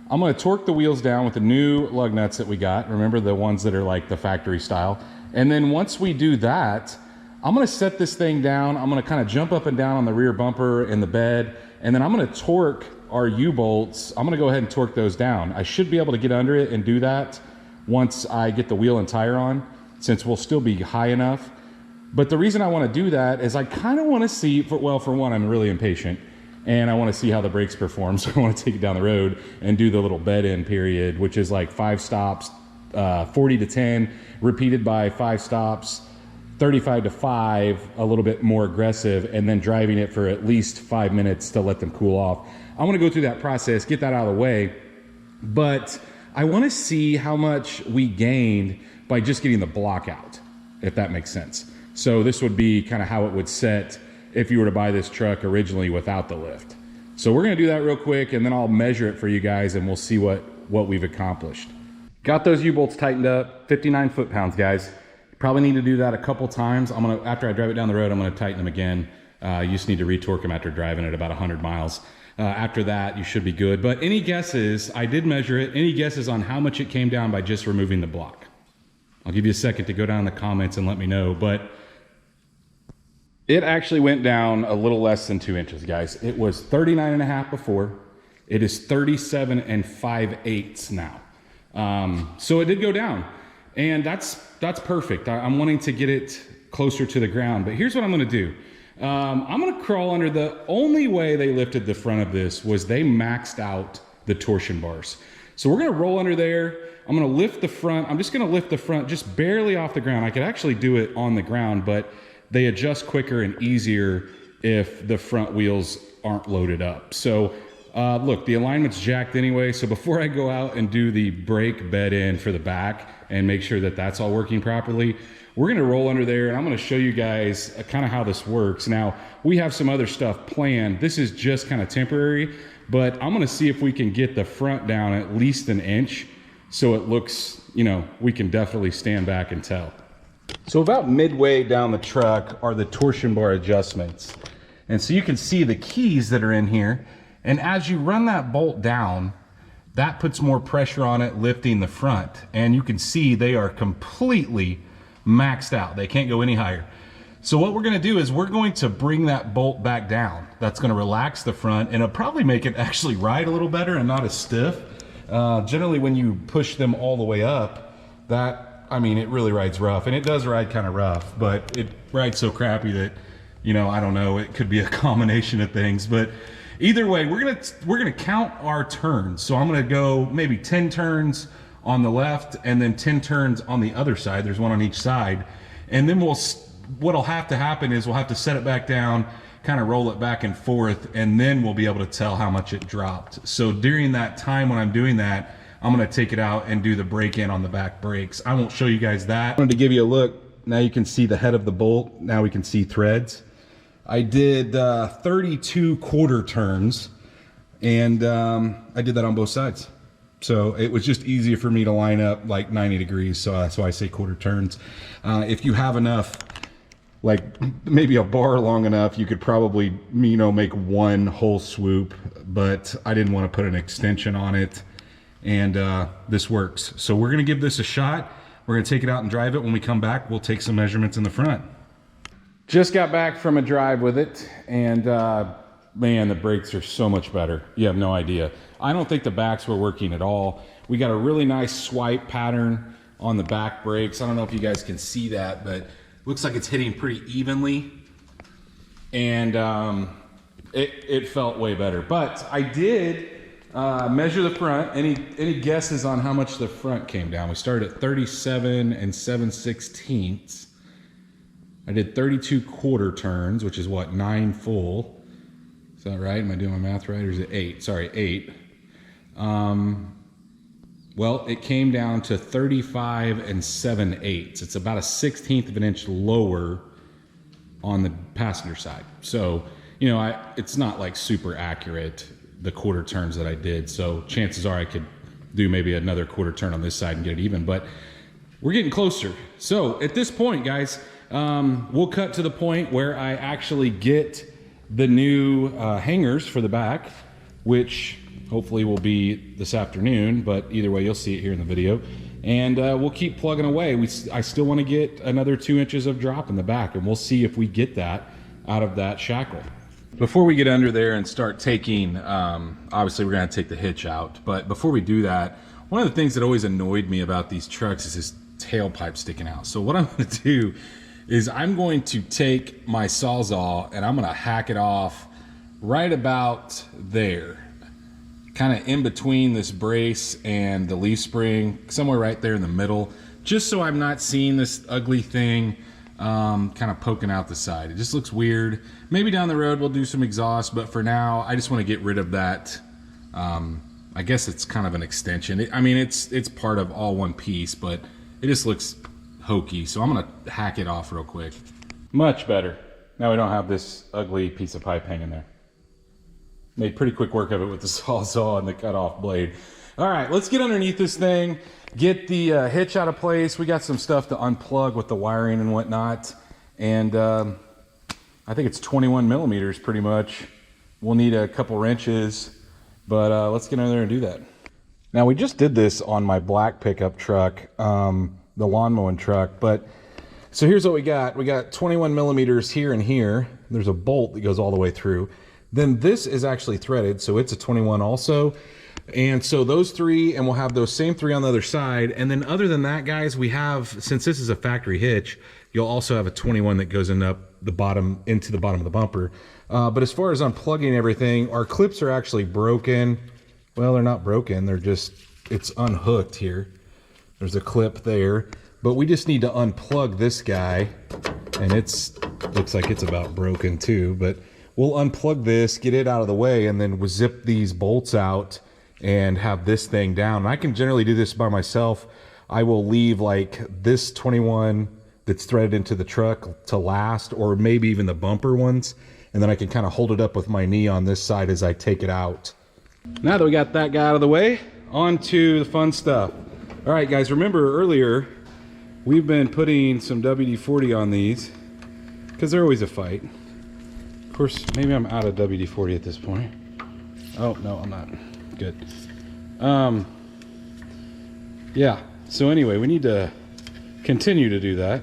I'm going to torque the wheels down with the new lug nuts that we got. Remember the ones that are like the factory style. And then once we do that, I'm going to set this thing down. I'm going to kind of jump up and down on the rear bumper and the bed. And then I'm going to torque our U-bolts. I'm going to go ahead and torque those down. I should be able to get under it and do that once I get the wheel and tire on, since we'll still be high enough. But the reason I want to do that is I kind of want to see, for one, I'm really impatient, and I want to see how the brakes perform. So I want to take it down the road and do the little bed-in period, which is like 5 stops, 40 to 10, repeated by 5 stops, 35 to 5, a little bit more aggressive, and then driving it for at least 5 minutes to let them cool off. I want to go through that process, get that out of the way, but I want to see how much we gained by just getting the block out, if that makes sense. So this would be kind of how it would set if you were to buy this truck originally without the lift. So we're going to do that real quick, and then I'll measure it for you guys, and we'll see what we've accomplished. Got those U-bolts tightened up, 59 foot-pounds, guys. Probably need to do that a couple times. After I drive it down the road, I'm gonna tighten them again. You just need to retorque them after driving it about 100 miles. After that, you should be good. But any guesses, I did measure it, any guesses on how much it came down by just removing the block? I'll give you a second to go down in the comments and let me know, but it actually went down a little less than 2 inches, guys. It was 39.5 before. It is 37 5/8 now. So it did go down. And that's perfect. I'm wanting to get it closer to the ground, but here's what I'm gonna do. I'm gonna crawl under. The only way they lifted the front of this was they maxed out the torsion bars. So we're gonna roll under there. I'm gonna lift the front. I'm just gonna lift the front just barely off the ground. I could actually do it on the ground, but they adjust quicker and easier if the front wheels aren't loaded up. So look, the alignment's jacked anyway, so before I go out and do the brake bed in for the back and make sure that that's all working properly, we're gonna roll under there, and I'm gonna show you guys kind of how this works. Now, we have some other stuff planned. This is just kind of temporary, but I'm gonna see if we can get the front down at least an inch so it looks, you know, we can definitely stand back and tell. So about midway down the truck are the torsion bar adjustments. And so you can see the keys that are in here. And as you run that bolt down, that puts more pressure on it, lifting the front. And you can see they are completely maxed out. They can't go any higher. So what we're gonna do is we're going to bring that bolt back down. That's gonna relax the front, and it'll probably make it actually ride a little better and not as stiff. Generally when you push them all the way up, it really rides rough. And it does ride kind of rough, but it rides so crappy that, you know, I don't know, it could be a combination of things. But either way, we're gonna count our turns. So I'm gonna go maybe 10 turns on the left and then 10 turns on the other side. There's one on each side. And then what'll have to happen is we'll have to set it back down, kind of roll it back and forth, and then we'll be able to tell how much it dropped. So during that time when I'm doing that, I'm gonna take it out and do the break in on the back brakes. I won't show you guys that. I wanted to give you a look. Now you can see the head of the bolt. Now we can see threads. I did 32 quarter turns, and I did that on both sides. So it was just easier for me to line up like 90 degrees. So that's why I say quarter turns. If you have enough, like maybe a bar long enough, you could probably, you know, make one whole swoop, but I didn't want to put an extension on it. And this works. So we're gonna give this a shot. We're gonna take it out and drive it. When we come back, we'll take some measurements in the front. Just got back from a drive with it, and man, the brakes are so much better. You have no idea. I don't think the backs were working at all. We got a really nice swipe pattern on the back brakes. I don't know if you guys can see that, but looks like it's hitting pretty evenly. And it felt way better. But I did measure the front. Any guesses on how much the front came down? We started at 37 7/16. I did 32 quarter turns, which is what, 9 full. Is that right? Am I doing my math right? Or is it 8? Sorry, 8. Well, it came down to 35 7/8. It's about a 1/16 of an inch lower on the passenger side. So, you know, it's not like super accurate, the quarter turns that I did. So chances are I could do maybe another quarter turn on this side and get it even, but we're getting closer. So at this point, guys, we'll cut to the point where I actually get the new hangers for the back, which hopefully will be this afternoon, but either way, you'll see it here in the video. And we'll keep plugging away. I still want to get another 2 inches of drop in the back, and we'll see if we get that out of that shackle. Before we get under there and start taking, obviously we're gonna take the hitch out, but before we do that, one of the things that always annoyed me about these trucks is this tailpipe sticking out. So what I'm gonna do is I'm going to take my Sawzall and I'm gonna hack it off right about there. Kind of in between this brace and the leaf spring, somewhere right there in the middle, just so I'm not seeing this ugly thing kind of poking out the side. It just looks weird. Maybe down the road we'll do some exhaust, but for now I just want to get rid of that. I guess it's kind of an extension. I mean, it's part of all one piece, but it just looks hokey. So I'm gonna hack it off real quick. Much better. Now we don't have this ugly piece of pipe hanging there. Made pretty quick work of it with the Sawzall and the cut-off blade. All right, let's get underneath this thing, get the hitch out of place. We got some stuff to unplug with the wiring and whatnot. And I think it's 21 millimeters pretty much. We'll need a couple wrenches, but let's get under there and do that. Now we just did this on my black pickup truck, the lawn mowing truck, but so here's what we got. We got 21 millimeters here and here. There's a bolt that goes all the way through. Then this is actually threaded, so it's a 21 also. And so those three, and we'll have those same three on the other side. And then other than that, guys, we have, since this is a factory hitch, you'll also have a 21 that goes in up the bottom, into the bottom of the bumper. But as far as unplugging everything, our clips are actually broken. Well, they're not broken, they're just, it's unhooked here. There's a clip there, but we just need to unplug this guy, and it's, looks like it's about broken too, but we'll unplug this, get it out of the way, and then we'll zip these bolts out and have this thing down. And I can generally do this by myself. I will leave like this 21 that's threaded into the truck to last, or maybe even the bumper ones, and then I can kind of hold it up with my knee on this side as I take it out. Now that we got that guy out of the way, on to the fun stuff. All right, guys, remember earlier we've been putting some WD-40 on these because they're always a fight. Of course, maybe I'm out of WD-40 at this point. Oh, no, I'm not. Good. Yeah, so anyway, we need to continue to do that.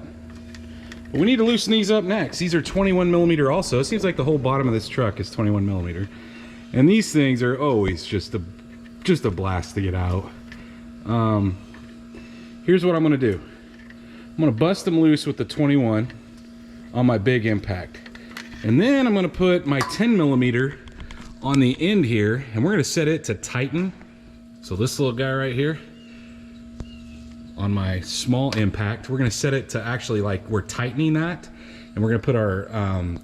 But we need to loosen these up next. These are 21 millimeter also. It seems like the whole bottom of this truck is 21 millimeter. And these things are always just a blast to get out. Here's what I'm gonna do. I'm gonna bust them loose with the 21 on my big impact. And then I'm gonna put my 10 millimeter on the end here, and we're gonna set it to tighten. So this little guy right here, on my small impact, we're gonna set it to actually like we're tightening that, and we're gonna put our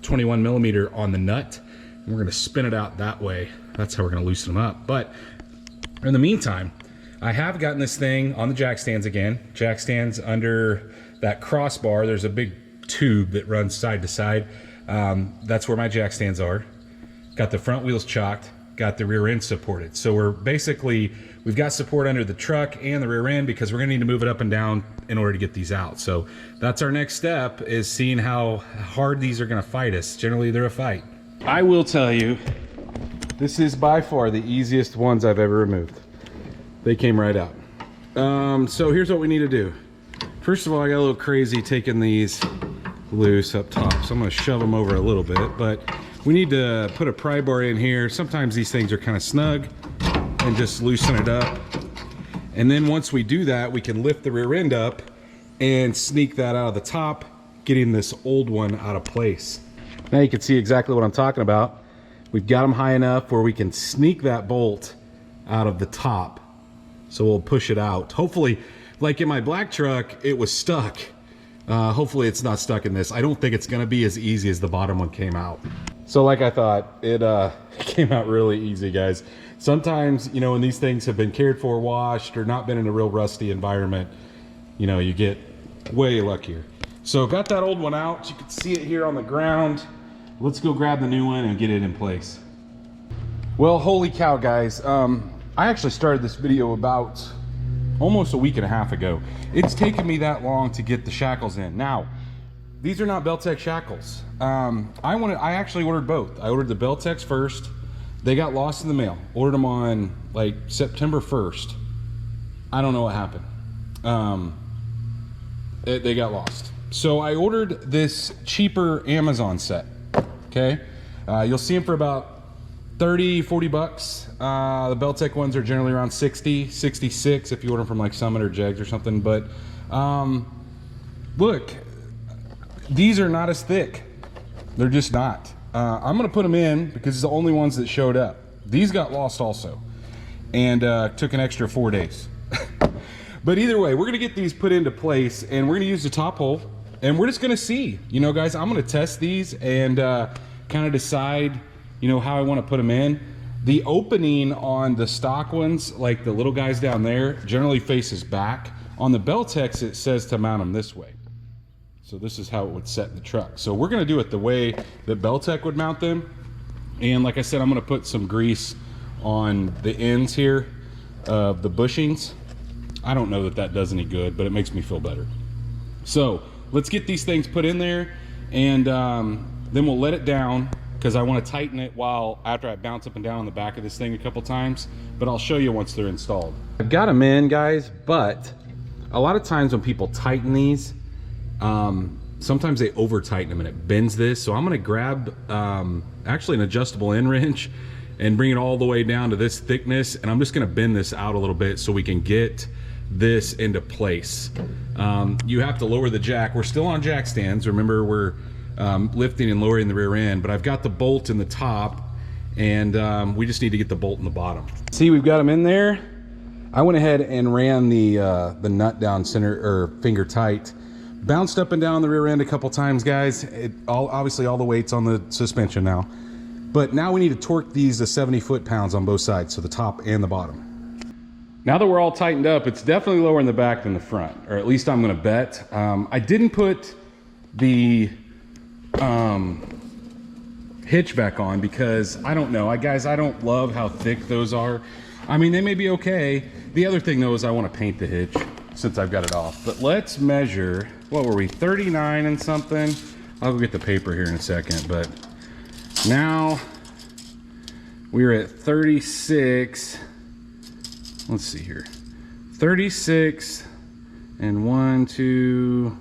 21 millimeter on the nut, and we're gonna spin it out that way. That's how we're gonna loosen them up. But in the meantime, I have gotten this thing on the jack stands again. Jack stands under that crossbar. There's a big tube that runs side to side. That's where my jack stands are. Got the front wheels chocked, got the rear end supported. So we've got support under the truck and the rear end because we're gonna need to move it up and down in order to get these out. So that's our next step, is seeing how hard these are gonna fight us. Generally, they're a fight. I will tell you, this is by far the easiest ones I've ever removed. They came right out. So here's what we need to do. First of all, I got a little crazy taking these loose up top, so I'm gonna shove them over a little bit, but we need to put a pry bar in here. Sometimes these things are kind of snug, and just loosen it up. And then once we do that, we can lift the rear end up and sneak that out of the top, getting this old one out of place. Now you can see exactly what I'm talking about. We've got them high enough where we can sneak that bolt out of the top. So we'll push it out. Hopefully, like in my black truck, it was stuck. Hopefully it's not stuck in this. I don't think it's gonna be as easy as the bottom one came out. So like I thought, it came out really easy, guys. Sometimes, you know, when these things have been cared for, washed, or not been in a real rusty environment, you know, you get way luckier. So got that old one out. You can see it here on the ground. Let's go grab the new one and get it in place. Well, holy cow, guys. I actually started this video about almost a week and a half ago. It's taken me that long to get the shackles in. Now, these are not Beltec shackles. I actually ordered both. I ordered the Beltecs first. They got lost in the mail. Ordered them on like September 1st. I don't know what happened. They got lost. So I ordered this cheaper Amazon set, okay? You'll see them for about 30, 40 bucks. The Beltec ones are generally around 60, 66 if you order them from like Summit or Jegs or something. But look, these are not as thick. They're just not. I'm gonna put them in because it's the only ones that showed up. These got lost also, and took an extra 4 days. But either way, we're gonna get these put into place, and we're gonna use the top hole, and we're just gonna see. You know, guys, I'm gonna test these and kind of decide, you know, how I want to put them in. The opening on the stock ones, like the little guys down there, generally faces back. On the Beltex, it says to mount them this way. So this is how it would set in the truck. So we're gonna do it the way that Beltec would mount them. And like I said, I'm gonna put some grease on the ends here of the bushings. I don't know that that does any good, but it makes me feel better. So let's get these things put in there, and then we'll let it down, because I want to tighten it after I bounce up and down on the back of this thing a couple times, but I'll show you once they're installed. I've got them in, guys, but a lot of times when people tighten these, sometimes they over tighten them and it bends this. So I'm going to grab actually an adjustable end wrench and bring it all the way down to this thickness, and I'm just going to bend this out a little bit so we can get this into place. You have to lower the jack. We're still on jack stands. Remember, we're lifting and lowering the rear end, but I've got the bolt in the top, and we just need to get the bolt in the bottom. See, we've got them in there. I went ahead and ran the nut down center, or finger tight, bounced up and down the rear end a couple times, guys. Obviously all the weight's on the suspension now, but now we need to torque these to 70 foot-pounds on both sides, so the top and the bottom. Now that we're all tightened up, it's definitely lower in the back than the front, or at least I'm gonna bet. I didn't put the hitch back on because I don't know, guys, I don't love how thick those are. I mean, they may be okay. The other thing though is I want to paint the hitch since I've got it off. But let's measure, what were we, 39 and something? I'll go get the paper here in a second, but now we're at 36. Let's see here, 36 and 1, 2,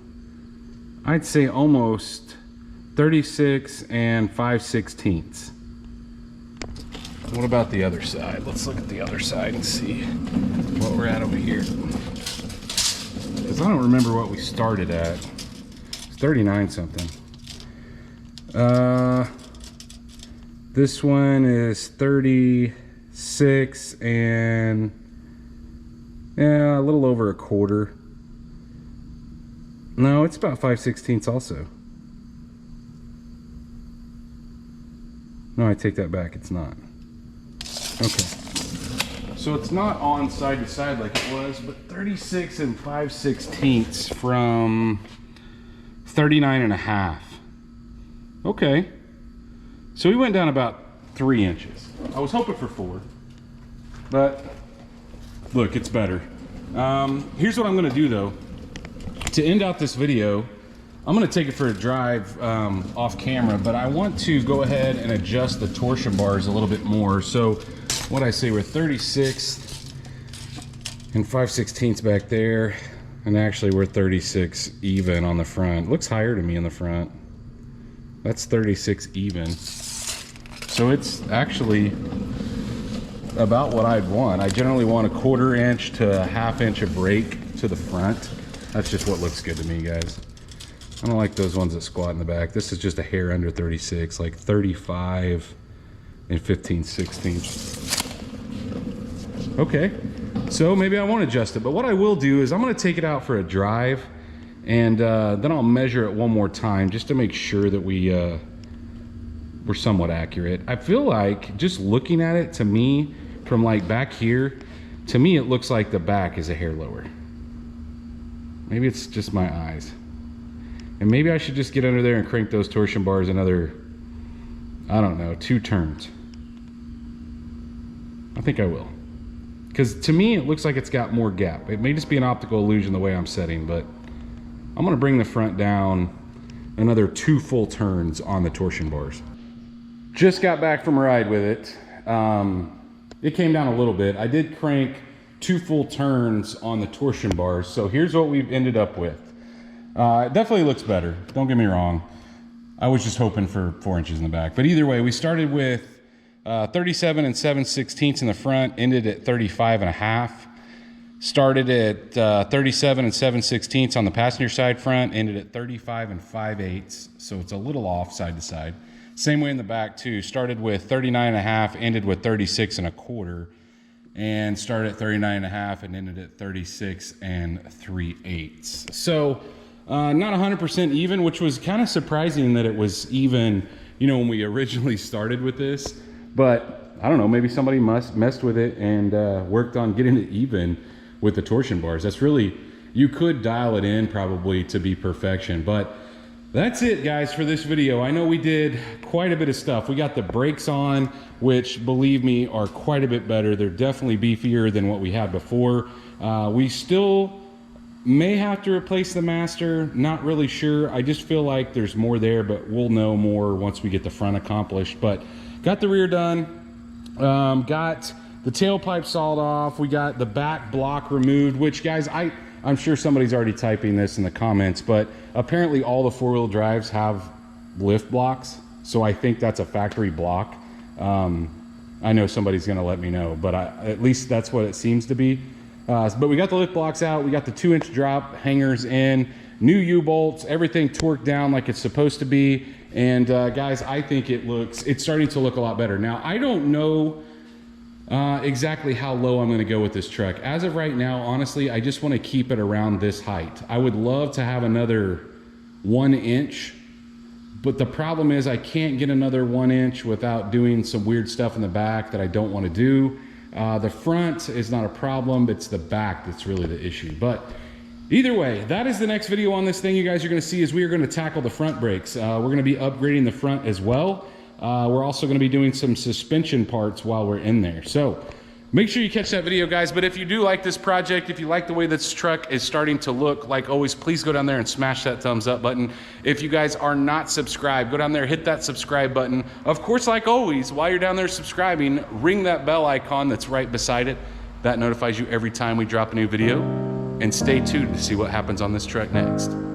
I'd say almost 36 and 5/16. What about the other side? Let's look at the other side and see what we're at over here. Because I don't remember what we started at. It's 39 something. This one is 36 and yeah, a little over a quarter. No, it's about 5/16 also. No, I take that back, it's not. Okay. So it's not on side to side like it was, but 36 and 5/16 from 39.5. Okay. So we went down about 3 inches. I was hoping for 4, but look, it's better. Here's what I'm gonna do though. To end out this video, I'm gonna take it for a drive off camera, but I want to go ahead and adjust the torsion bars a little bit more. So what I say, we're 36 and 5/16 back there, and actually we're 36 even on the front. Looks higher to me in the front. That's 36 even. So it's actually about what I'd want. I generally want a 1/4 inch to a 1/2 inch of brake to the front. That's just what looks good to me, guys. I don't like those ones that squat in the back. This is just a hair under 36, like 35 and 15/16. Okay, so maybe I won't adjust it, but what I will do is I'm gonna take it out for a drive, and then I'll measure it one more time just to make sure that we're somewhat accurate. I feel like, just looking at it, to me, from like back here, to me it looks like the back is a hair lower. Maybe it's just my eyes. And maybe I should just get under there and crank those torsion bars another, I don't know, 2 turns. I think I will. Because to me, it looks like it's got more gap. It may just be an optical illusion the way I'm setting, but I'm gonna bring the front down another 2 full turns on the torsion bars. Just got back from a ride with it. It came down a little bit. I did crank 2 full turns on the torsion bars. So here's what we've ended up with. It definitely looks better, don't get me wrong. I was just hoping for 4 inches in the back. But either way, we started with 37 and 7/16 in the front, ended at 35.5. Started at 37 and 7/16 on the passenger side front, ended at 35 and 5/8, so it's a little off side to side. Same way in the back too. Started with 39 and a half, ended with 36 and a quarter, and started at 39 and a half and ended at 36 and 3/8. So not 100% even, which was kind of surprising that it was even, you know, when we originally started with this. But I don't know, maybe somebody messed with it and worked on getting it even with the torsion bars. That's really, you could dial it in probably to be perfection. But that's it, guys, for this video. I know we did quite a bit of stuff. We got the brakes on, which, believe me, are quite a bit better. They're definitely beefier than what we had before. We still may have to replace the master, not really sure. I just feel like there's more there, but we'll know more once we get the front accomplished. But got the rear done, got the tailpipe sawed off, we got the back block removed, which, guys, I'm sure somebody's already typing this in the comments, but apparently all the four-wheel drives have lift blocks, so I think that's a factory block. I know somebody's gonna let me know, but at least that's what it seems to be. But we got the lift blocks out, we got the 2-inch drop hangers in, new U-bolts, everything torqued down like it's supposed to be. And guys, I think it's starting to look a lot better. Now, I don't know exactly how low I'm gonna go with this truck. As of right now, honestly, I just wanna keep it around this height. I would love to have another 1 inch, but the problem is I can't get another 1 inch without doing some weird stuff in the back that I don't wanna do. The front is not a problem, it's the back that's really the issue. But either way, that is the next video on this thing you guys are gonna see, is we are gonna tackle the front brakes. We're gonna be upgrading the front as well. We're also gonna be doing some suspension parts while we're in there. So make sure you catch that video, guys. But if you do like this project, if you like the way this truck is starting to look, like always, please go down there and smash that thumbs up button. If you guys are not subscribed, go down there, hit that subscribe button. Of course, like always, while you're down there subscribing, ring that bell icon that's right beside it. That notifies you every time we drop a new video. And stay tuned to see what happens on this truck next.